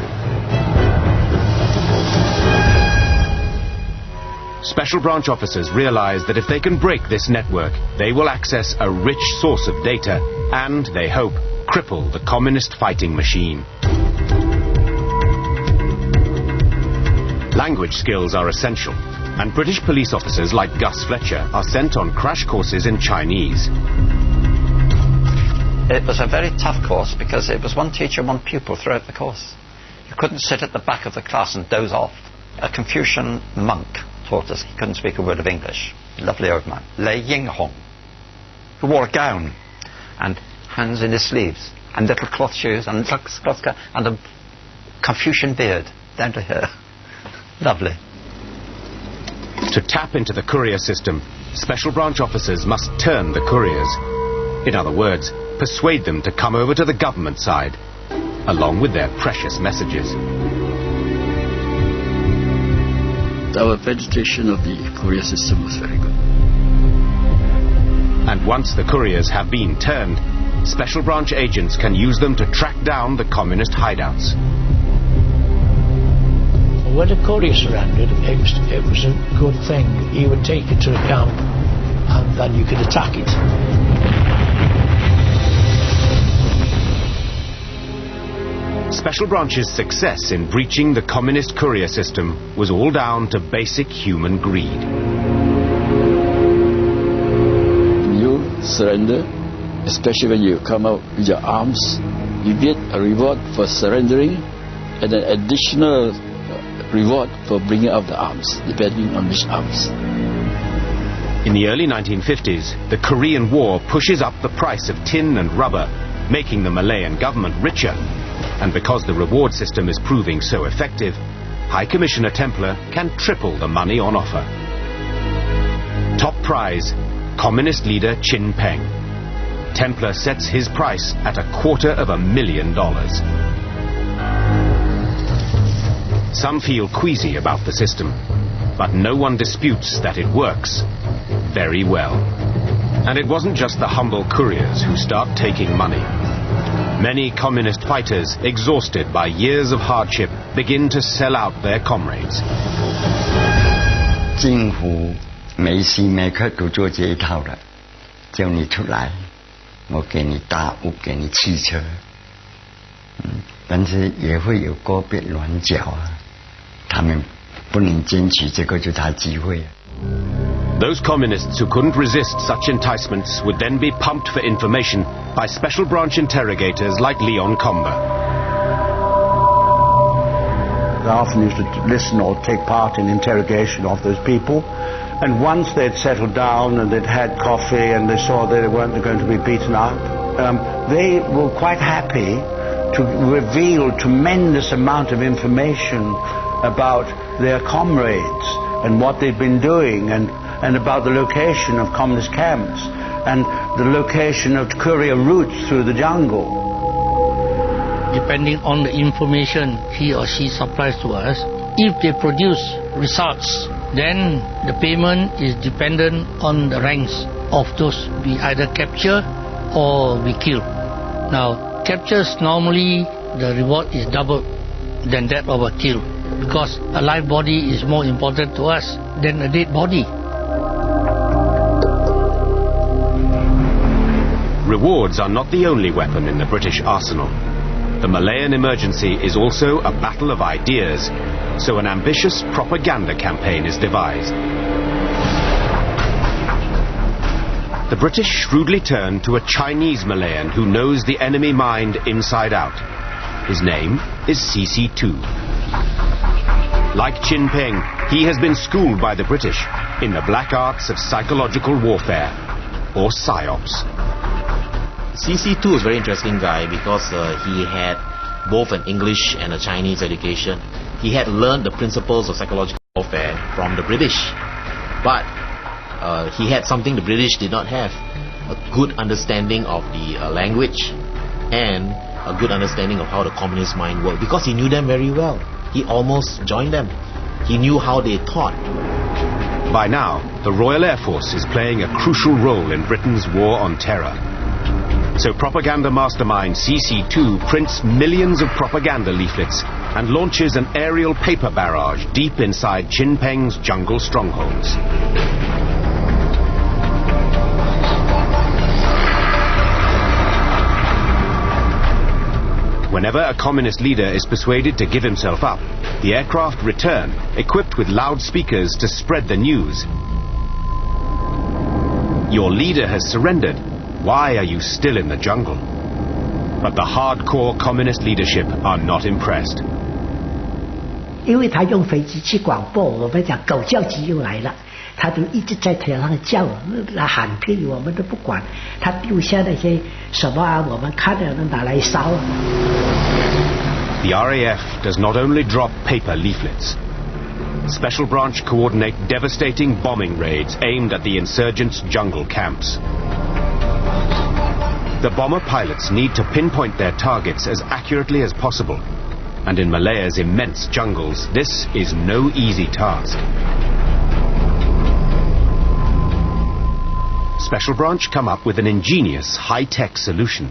Special Branch officers realize that if they can break this network, they will access a rich source of data and, they hope, cripple the communist fighting machine. Language skills are essential, and British police officers like Gus Fletcher are sent on crash courses in Chinese. It was a very tough course because it was one teacher, one pupil throughout the course. You couldn't sit at the back of the class and doze off. A Confucian monk taught us. He couldn't speak a word of English. Lovely old man. Lei Yinghong, who wore a gown and hands in his sleeves and little cloth shoes and a Confucian beard down to here. Lovely. To tap into the courier system, Special Branch officers must turn the couriers. In other words, persuade them to come over to the government side, along with their precious messages. Our penetration of the courier system was very good. And once the couriers have been turned, Special Branch agents can use them to track down the communist hideouts. when the Korea surrendered, it was a good thing. He would take it to the camp and then you could attack it. Special Branch's success in breaching the communist courier system was all down to basic human greed. You surrender, especially when you come out with your arms, you get a reward for surrendering and an additional reward for bringing out the arms, depending on which arms. In the early 1950s, the Korean War pushes up the price of tin and rubber, making the Malayan government richer. And because the reward system is proving so effective, High Commissioner Templer can triple the money on offer. Top prize, Communist leader Chin Peng. Templer sets his price at $250,000. Some feel queasy about the system, but no one disputes that it works very well. And it wasn't just the humble couriers who start taking money. Many communist fighters, exhausted by years of hardship, begin to sell out their comrades. 政府每时每刻都做这一套的，叫你出来，我给你大屋，给你汽车，但是也会有个别软脚啊，他们不能坚持，这个就是他机会。 Those communists who couldn't resist such enticements would then be pumped for information by Special Branch interrogators like Leon Comber. I often used to listen or take part in interrogation of those people, and once they'd settled down and they'd had coffee and they saw that they weren't going to be beaten up, they were quite happy to reveal a tremendous amount of information about their comrades and what they'd been doing, and about the location of communist camps and the location of courier routes through the jungle. Depending on the information he or she supplies to us, if they produce results, then the payment is dependent on the ranks of those we either capture or we kill. Now, captures normally the reward is double than that of a kill, because a live body is more important to us than a dead body. Rewards are not the only weapon in the British arsenal. The Malayan Emergency is also a battle of ideas, so an ambitious propaganda campaign is devised. The British shrewdly turn to a Chinese Malayan who knows the enemy mind inside out. His name is CC2. Like Chin Peng, he has been schooled by the British in the black arts of psychological warfare, or PSYOPs. CC2 is a very interesting guy because he had both an English and a Chinese education. He had learned the principles of psychological warfare from the British, but he had something the British did not have: a good understanding of the language and a good understanding of how the communist mind worked, because he knew them very well. He almost joined them. He knew how they thought. By now, the Royal Air Force is playing a crucial role in Britain's war on terror. So propaganda mastermind CC2 prints millions of propaganda leaflets and launches an aerial paper barrage deep inside Chin Peng's jungle strongholds. Whenever a communist leader is persuaded to give himself up, the aircraft return, equipped with loudspeakers to spread the news. Your leader has surrendered. Why are you still in the jungle? But the hardcore communist leadership are not impressed. 因为他用飞机去广播，我们讲狗叫机又来了，他就一直在天上叫，那喊屁我们都不管，他丢下那些什么啊，我们看了都拿来烧。The RAF does not only drop paper leaflets. Special Branch coordinate devastating bombing raids aimed at the insurgents' jungle camps. The bomber pilots need to pinpoint their targets as accurately as possible. And in Malaya's immense jungles, this is no easy task. Special Branch come up with an ingenious high-tech solution.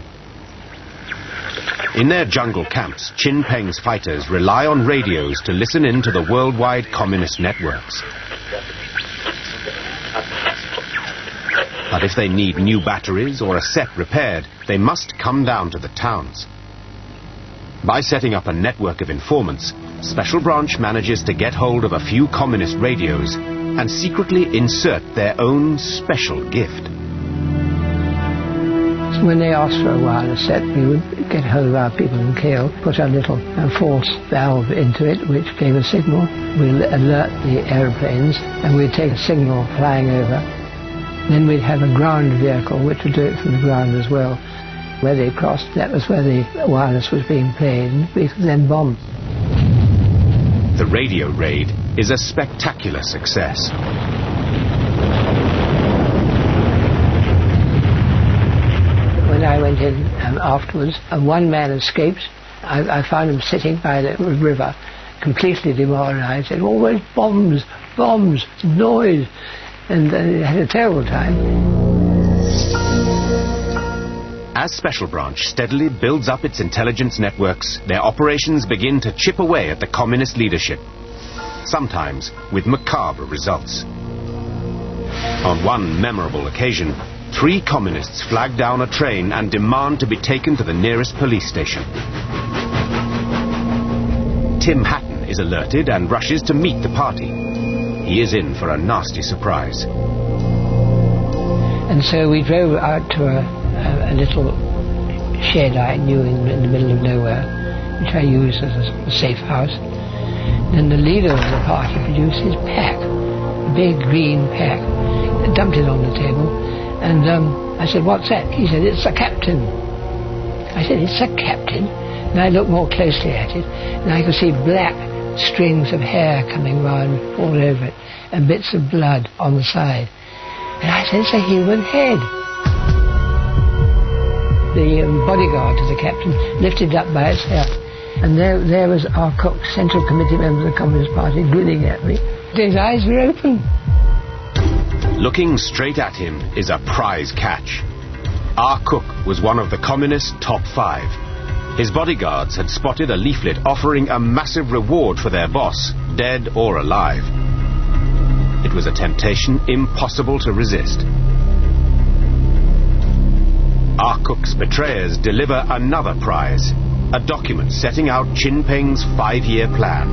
In their jungle camps, Chin Peng's fighters rely on radios to listen in to the worldwide communist networks. But if they need new batteries or a set repaired, they must come down to the towns. By setting up a network of informants, Special Branch manages to get hold of a few communist radios and secretly insert their own special gift. So when they asked for a wireless set, we would get hold of our people in Kale, put a little false valve into it which gave a signal. We'll alert the aeroplanes and we'd take a signal flying over. Then we'd have a ground vehicle which would do it from the ground as well. Where they crossed, that was where the wireless was being played, and we could then bomb. The radio raid is a spectacular success. When I went in afterwards, one man escaped. I found him sitting by the river, completely demoralized, said, always bombs, bombs, noise, and he had a terrible time. As Special Branch steadily builds up its intelligence networks, their operations begin to chip away at the communist leadership, sometimes with macabre results. On one memorable occasion, 3 communists flag down a train and demand to be taken to the nearest police station. Tim Hatton is alerted and rushes to meet the party. He is in for a nasty surprise. And so we drove out to a little shed I knew in the middle of nowhere, which I used as a safe house. Then the leader of the party produced his pack, a big green pack, dumped it on the table, and I said, what's that? He said, it's a captain. I said, it's a captain? And I looked more closely at it, and I could see black strings of hair coming round all over it, and bits of blood on the side. And I said, it's a human head. The bodyguard to the captain lifted up by its hair, and there was our cook, Central Committee member of the Communist Party, grinning at me. His eyes were open. Looking straight at him is a prize catch. Our cook was one of the communists' top 5. His bodyguards had spotted a leaflet offering a massive reward for their boss, dead or alive. It was a temptation impossible to resist. Our cook's betrayers deliver another prize, a document setting out Chin Peng's 5-year plan.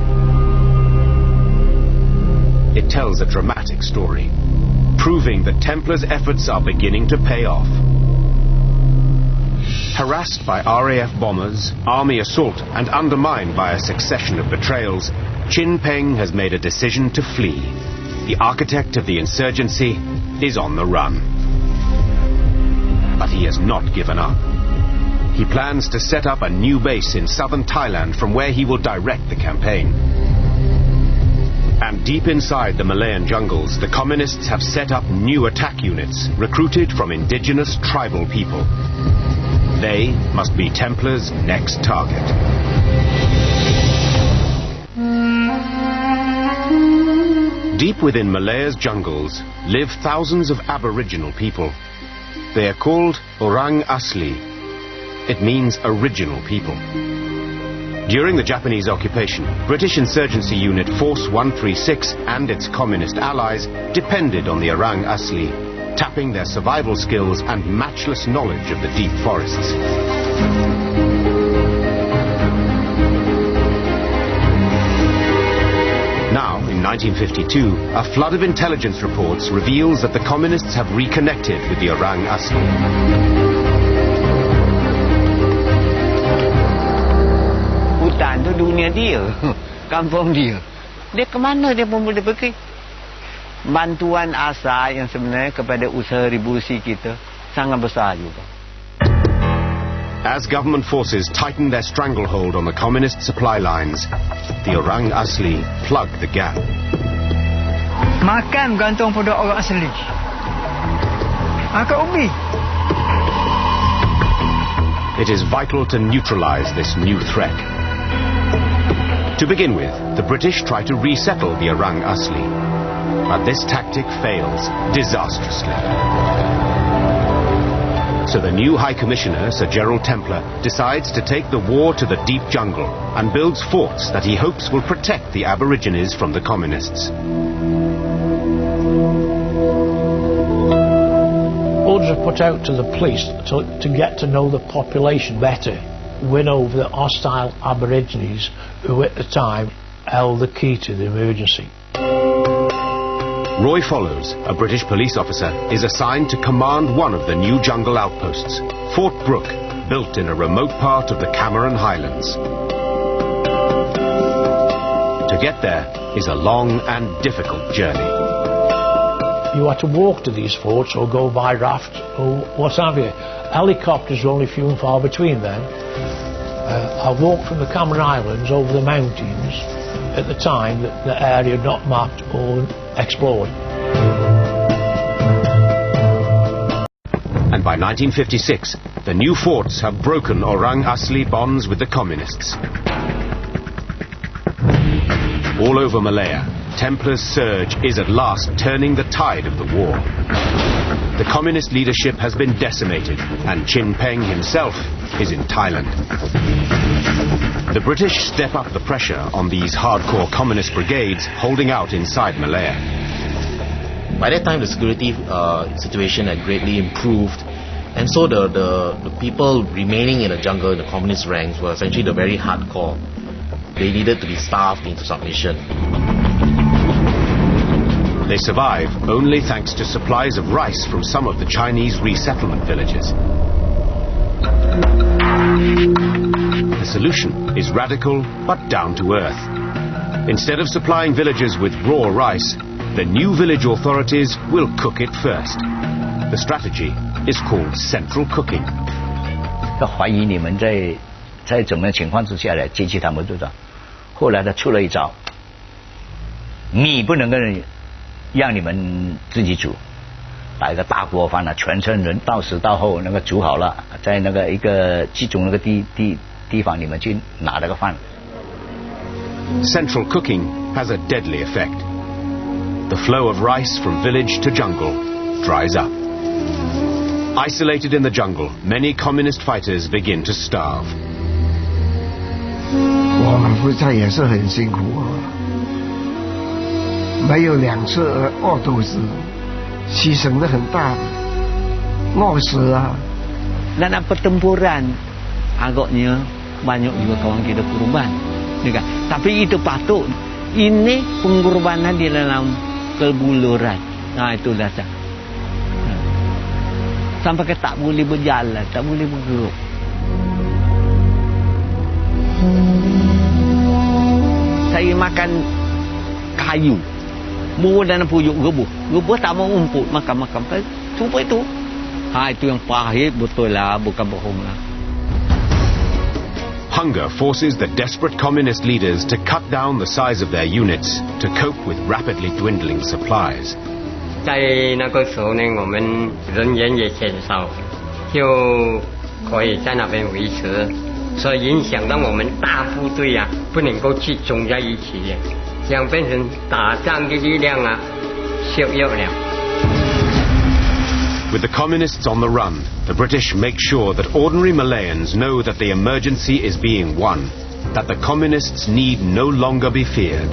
It tells a dramatic story, proving that Templars' efforts are beginning to pay off. Harassed by RAF bombers, army assault, and undermined by a succession of betrayals, Chin Peng has made a decision to flee. The architect of the insurgency is on the run. But he has not given up. He plans to set up a new base in southern Thailand from where he will direct the campaign. And deep inside the Malayan jungles, the communists have set up new attack units, recruited from indigenous tribal people. They must be Templars' next target. Deep within Malaya's jungles live thousands of Aboriginal people. They are called Orang Asli. It means original people. During the Japanese occupation, British Insurgency Unit Force 136 and its communist allies depended on the Orang Asli, tapping their survival skills and matchless knowledge of the deep forests. Now, in 1952, a flood of intelligence reports reveals that the communists have reconnected with the Orang Asli. Hutan itu dunia dia, kampung dia. Dia ke mana dia pun boleh pergi. Bantuan asal yang sebenarnya kepada usaha revolusi kita sangat besar juga. As government forces tighten their stranglehold on the communist supply lines, the Orang Asli plug the gap. Makan gantung pada orang asli. Angkat ubi. It is vital to neutralize this new threat. To begin with, the British try to resettle the Orang Asli, but this tactic fails disastrously. So the new High Commissioner, Sir Gerald Templar, decides to take the war to the deep jungle and builds forts that he hopes will protect the Aborigines from the communists. Orders are put out to the police to get to know the population better, win over the hostile Aborigines who at the time held the key to the emergency. Roy Follows, a British police officer, is assigned to command one of the new jungle outposts, Fort Brooke, built in a remote part of the Cameron Highlands. To get there is a long and difficult journey. You had to walk to these forts or go by raft or what have you. Helicopters were only few and far between then. I walked from the Cameron Islands over the mountains at the time that the area had not mapped or explored. And by 1956, the new forts have broken Orang Asli bonds with the communists. All over Malaya, Templar's surge is at last turning the tide of the war. The communist leadership has been decimated, and Chin Peng himself is in Thailand. The British step up the pressure on these hardcore communist brigades holding out inside Malaya. By that time, the security situation had greatly improved, and so the people remaining in the jungle, in the communist ranks, were essentially the very hardcore. They needed to be starved into submission. They survive only thanks to supplies of rice from some of the Chinese resettlement villages. The solution is radical but down to earth. Instead of supplying villagers with raw rice, the new village authorities will cook it first. The strategy is called central cooking. 怀疑你们在怎么情况之下来接济他们，对吧？后来他出了一招，米不能跟让你们自己煮，把一个大锅饭全村人到时到后那个煮好了，在那个一个集中那个地方，你们去拿那个饭。Central cooking has a deadly effect. The flow of rice from village to jungle dries up. Isolated in the jungle, many communist fighters begin to starve. 我们夫妻也是很辛苦啊，没有2次饿肚子，牺牲的很大，饿死啊。Dalam pertempuran, agaknya banyak juga kawan kita korban. Tapi itu patut. Ini pengorbanan di dalam kebuluran. Nah, itu dasar. Sampai ke tak boleh berjalan, tak boleh bergerak. Saya makan kayu. Buah dan puyuk gebuh. Gebuh tak mau umput, makan-makan. Cuba itu. Itu yang pahit betul lah, bukan bohong lah. Hunger forces the desperate communist leaders to cut down the size of their units to cope with rapidly dwindling supplies. 在那个时候呢，我们人员也减少，就可以在那边维持，所以影响到我们大部队啊，不能够集中在一起，这样变成打仗的力量啊削弱了。With the communists on the run, the British make sure that ordinary Malayans know that the emergency is being won, that the communists need no longer be feared.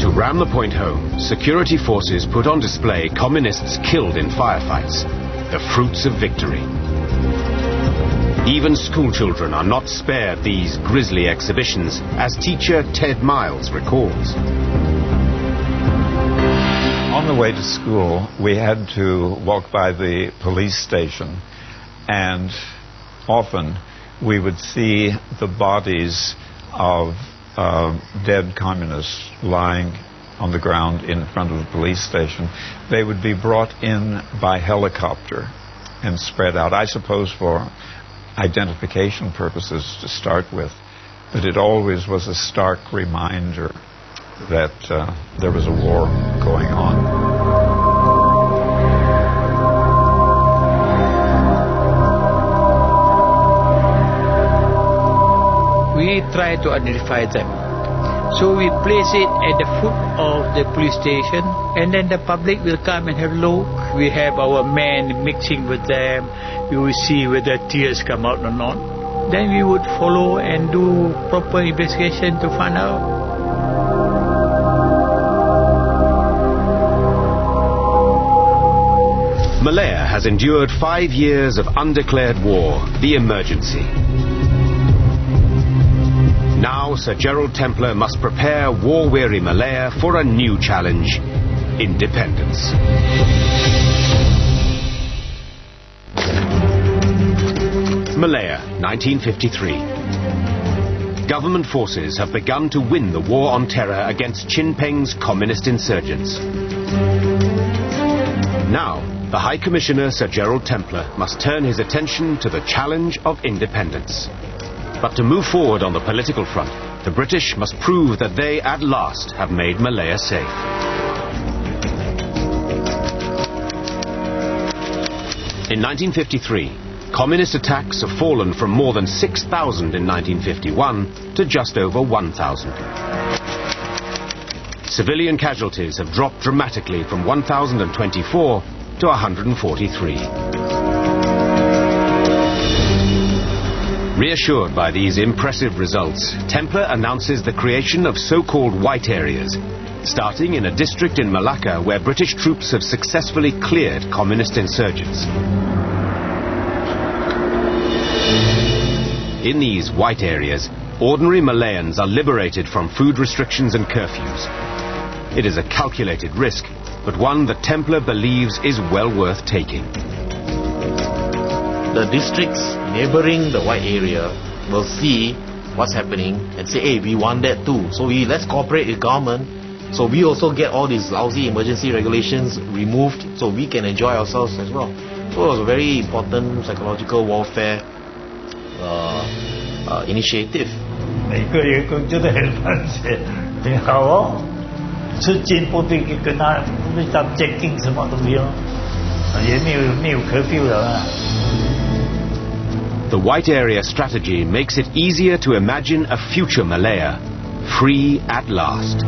To ram the point home, security forces put on display communists killed in firefights, the fruits of victory. Even schoolchildren are not spared these grisly exhibitions, as teacher Ted Miles recalls. On the way to school, we had to walk by the police station, and often we would see the bodies of dead communists lying on the ground in front of the police station. They would be brought in by helicopter and spread out, I suppose for identification purposes to start with, but it always was a stark reminder that there was a war going on. We try to identify them So we place it at the foot of the police station, and then the public will come and have a look. We have our men mixing with them. We will see whether tears come out or not. Then we would follow and do proper investigation to find out. Malaya has endured 5 years of undeclared war, the Emergency. Now Sir Gerald Templar must prepare war-weary Malaya for a new challenge: independence. Malaya, 1953. Government forces have begun to win the war on terror against Chin Peng's communist insurgents. Now, the High Commissioner Sir Gerald Templar must turn his attention to the challenge of independence. But to move forward on the political front, the British must prove that they at last have made Malaya safe. In 1953, communist attacks have fallen from more than 6,000 in 1951 to just over 1,000. Civilian casualties have dropped dramatically from 1,024 to 143. Reassured by these impressive results, Templar announces the creation of so-called white areas, starting in a district in Malacca where British troops have successfully cleared communist insurgents. In these white areas, ordinary Malayans are liberated from food restrictions and curfews. It is a calculated risk, but one that Templar believes is well worth taking. The districts neighboring the white area will see what's happening and say, hey, we want that too. So let's cooperate with government. So we also get all these lousy emergency regulations removed so we can enjoy ourselves as well. So it was a very important psychological warfare initiative. 每个员工觉得很热血，很好哦。吃进不必跟他不知道接近什么东西哦，也没有curfew了啊。The white area strategy makes it easier to imagine a future Malaya, free at last.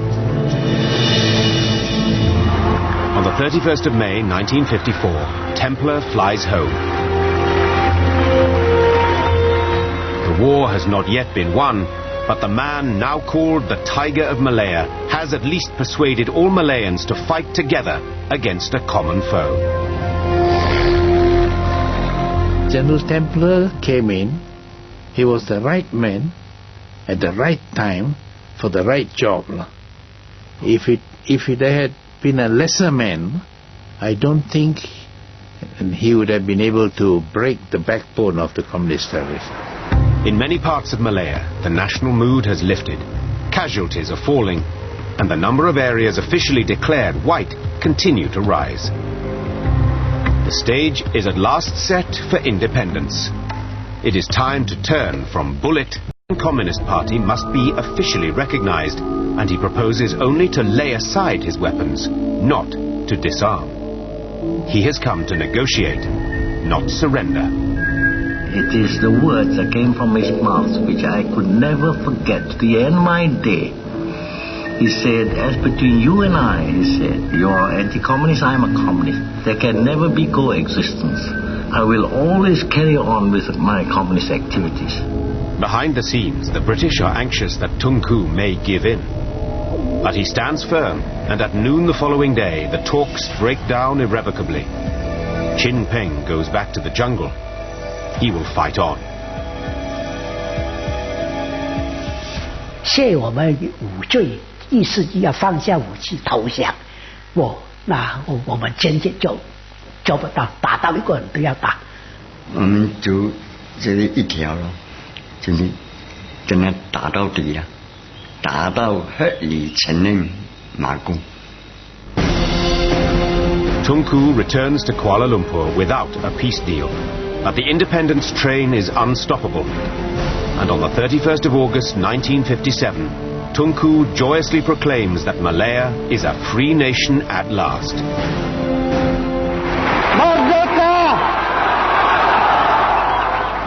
On the 31st of May 1954, Templar flies home. The war has not yet been won, but the man now called the Tiger of Malaya has at least persuaded all Malayans to fight together against a common foe. General Templar came in. He was the right man at the right time for the right job. If it had been a lesser man, I don't think he would have been able to break the backbone of the communist terrorists. In many parts of Malaya, the national mood has lifted. Casualties are falling, and the number of areas officially declared white continue to rise. The stage is at last set for independence. It is time to turn from bullet. The Communist Party must be officially recognized, and he proposes only to lay aside his weapons, not to disarm. He has come to negotiate, not surrender. It is the words that came from his mouth which I could never forget to the end of my day. He said, as between you and I, he said, you are anti-communist, I am a communist. There can never be coexistence. I will always carry on with my communist activities. Behind the scenes, the British are anxious that Tunku may give in. But he stands firm, and at noon the following day, the talks break down irrevocably. Chin Peng goes back to the jungle. He will fight on. 谢我们无罪，意思要放下武器投降。那我们坚决做不到，打到一个人都要打。我们就这里一条了，就是真的打到底了，打到合理承认马共。 Tunku returns to Kuala Lumpur without a peace deal. But the independence train is unstoppable. And on the 31st of August 1957, Tunku joyously proclaims that Malaya is a free nation at last. Merdeka!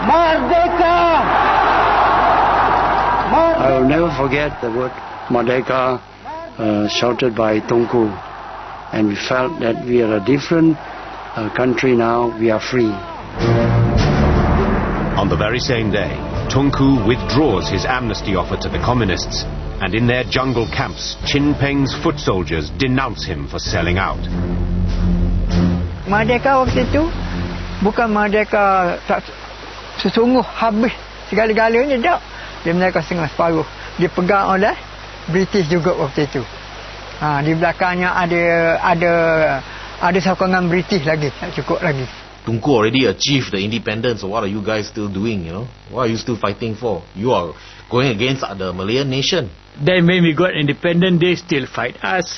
Merdeka! I will never forget the word Merdeka shouted by Tunku, and we felt that we are a different country now, we are free. On the very same day, Tunku withdraws his amnesty offer to the communists, and in their jungle camps, Chin Peng's foot soldiers denounce him for selling out. Merdeka waktu itu bukan merdeka sesungguh habis segala-galanya, tak. Dia merdeka setengah separuh. Dipegang oleh British juga waktu itu. Di belakangnya ada sokongan British lagi, tak cukup lagi. Tunku already achieved the independence, so what are you guys still doing, you know? What are you still fighting for? You are going against the Malayan nation. Then when we got independent, they still fight us.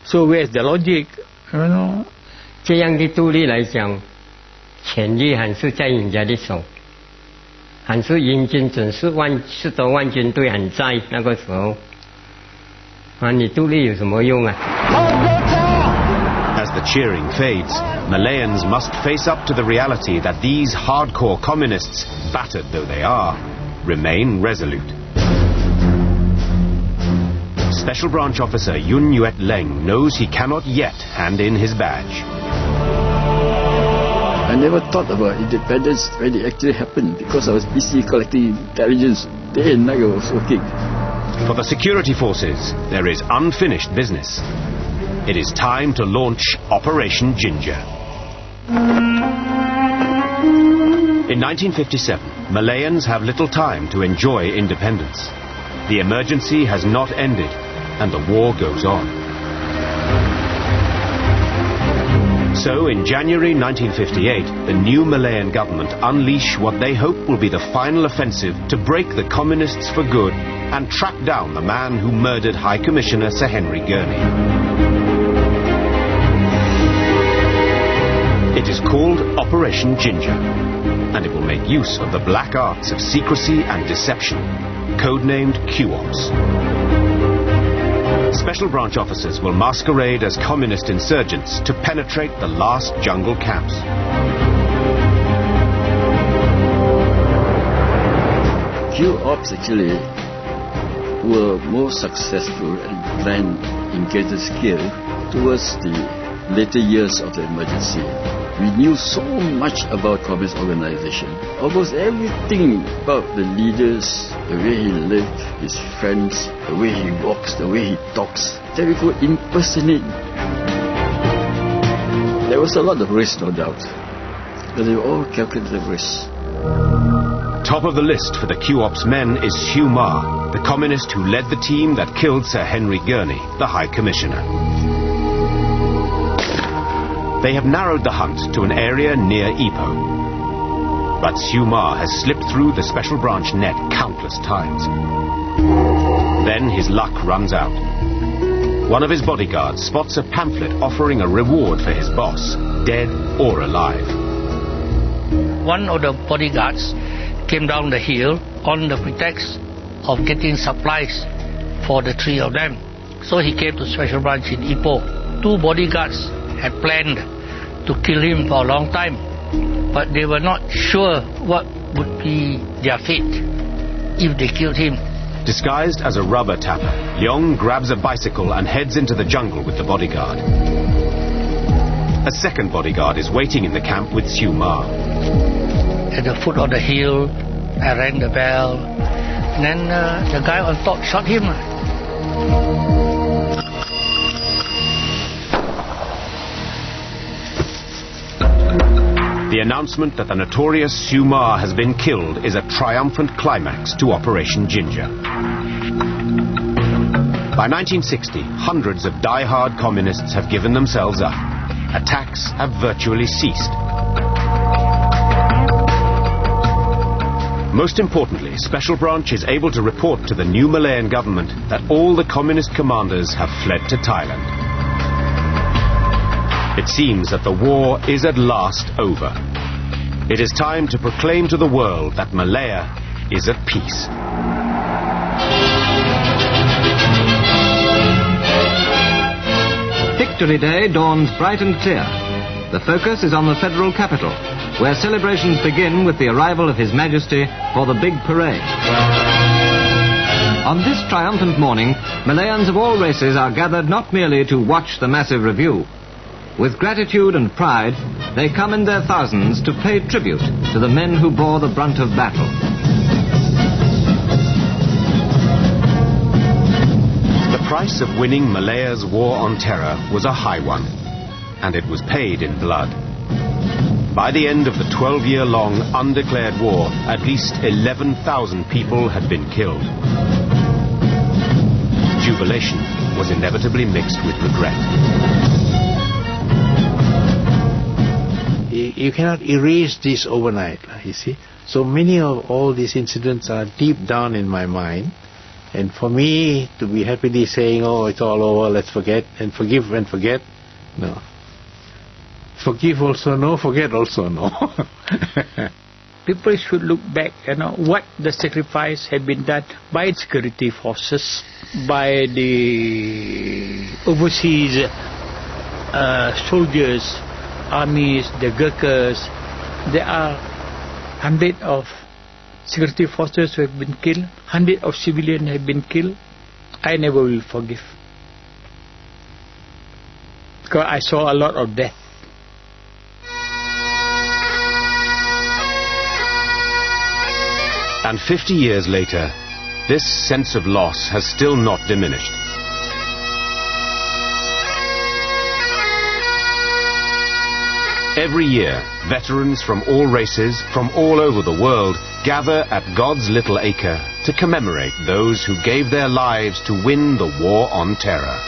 So where's the logic? You know? 这样的独立来讲，权力还是在人家的手，还是英军准是10多万军队还在那个时候，你独立有什么用啊？ As the cheering fades, Malayans must face up to the reality that these hardcore communists, battered though they are, remain resolute. Special Branch Officer Yun Yuet Leng knows he cannot yet hand in his badge. I never thought about independence when it actually happened because I was busy collecting intelligence. Day and night I was working. For the security forces, there is unfinished business. It is time to launch Operation Ginger. In 1957, Malayans have little time to enjoy independence. The emergency has not ended, and the war goes on. So, in January 1958, the new Malayan government unleash what they hope will be the final offensive to break the communists for good and track down the man who murdered High Commissioner Sir Henry Gurney. It is called Operation Ginger, and it will make use of the black arts of secrecy and deception, codenamed Q-Ops. Special branch officers will masquerade as communist insurgents to penetrate the last jungle camps. Q-Ops actually were more successful and planned in greater scale towards the later years of the emergency. We knew so much about communist organization. Almost everything about the leaders, the way he lived, his friends, the way he walks, the way he talks, that we could impersonate. There was a lot of risk, no doubt, but they were all calculated risks. Top of the list for the Q-Ops men is Hugh Ma, the communist who led the team that killed Sir Henry Gurney, the High Commissioner. They have narrowed the hunt to an area near Ipoh. But Hugh Ma has slipped through the special branch net countless times. Then his luck runs out. One of his bodyguards spots a pamphlet offering a reward for his boss, dead or alive. One of the bodyguards came down the hill on the pretext of getting supplies for the three of them. So he came to special branch in Ipoh. 2 bodyguards had planned to kill him for a long time, but they were not sure what would be their fate if they killed him. Disguised as a rubber tapper, Leong grabs a bicycle and heads into the jungle with the bodyguard. A second bodyguard is waiting in the camp with Hugh Ma. At the foot of the hill, I rang the bell, and then the guy on top shot him. The announcement that the notorious Hugh Ma has been killed is a triumphant climax to Operation Ginger. By 1960, hundreds of die-hard communists have given themselves up. Attacks have virtually ceased. Most importantly, Special Branch is able to report to the new Malayan government that all the communist commanders have fled to Thailand. It seems that the war is at last over. It is time to proclaim to the world that Malaya is at peace. Victory Day dawns bright and clear. The focus is on the federal capital, where celebrations begin with the arrival of His Majesty for the big parade. On this triumphant morning, Malayans of all races are gathered not merely to watch the massive review. With gratitude and pride, they come in their thousands to pay tribute to the men who bore the brunt of battle. The price of winning Malaya's war on terror was a high one, and it was paid in blood. By the end of the 12-year-long undeclared war, at least 11,000 people had been killed. Jubilation was inevitably mixed with regret. You cannot erase this overnight, you see. So many of all these incidents are deep down in my mind. And for me to be happily saying, oh, it's all over, let's forget, and forgive and forget, no. Forgive also no, forget also no. People should look back, what the sacrifice had been done by security forces, by the overseas soldiers, armies, the Gurkhas. There are hundreds of security forces who have been killed, hundreds of civilians have been killed. I never will forgive. Because I saw a lot of death. And 50 years later, this sense of loss has still not diminished. Every year, veterans from all races, from all over the world, gather at God's Little Acre to commemorate those who gave their lives to win the war on terror.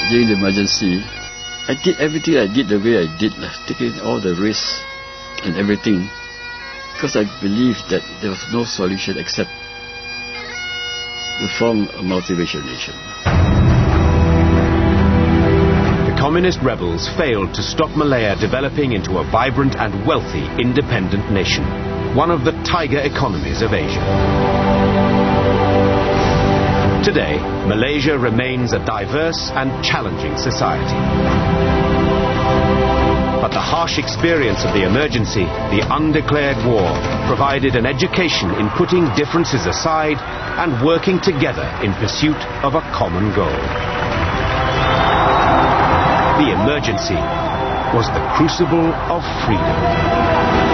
During the emergency, I did everything I did the way I did, taking all the risks and everything, because I believed that there was no solution except to form a multiracial nation. The communist rebels failed to stop Malaya developing into a vibrant and wealthy independent nation, one of the tiger economies of Asia. Today, Malaysia remains a diverse and challenging society. But the harsh experience of the emergency, the undeclared war, provided an education in putting differences aside and working together in pursuit of a common goal. The emergency was the crucible of freedom.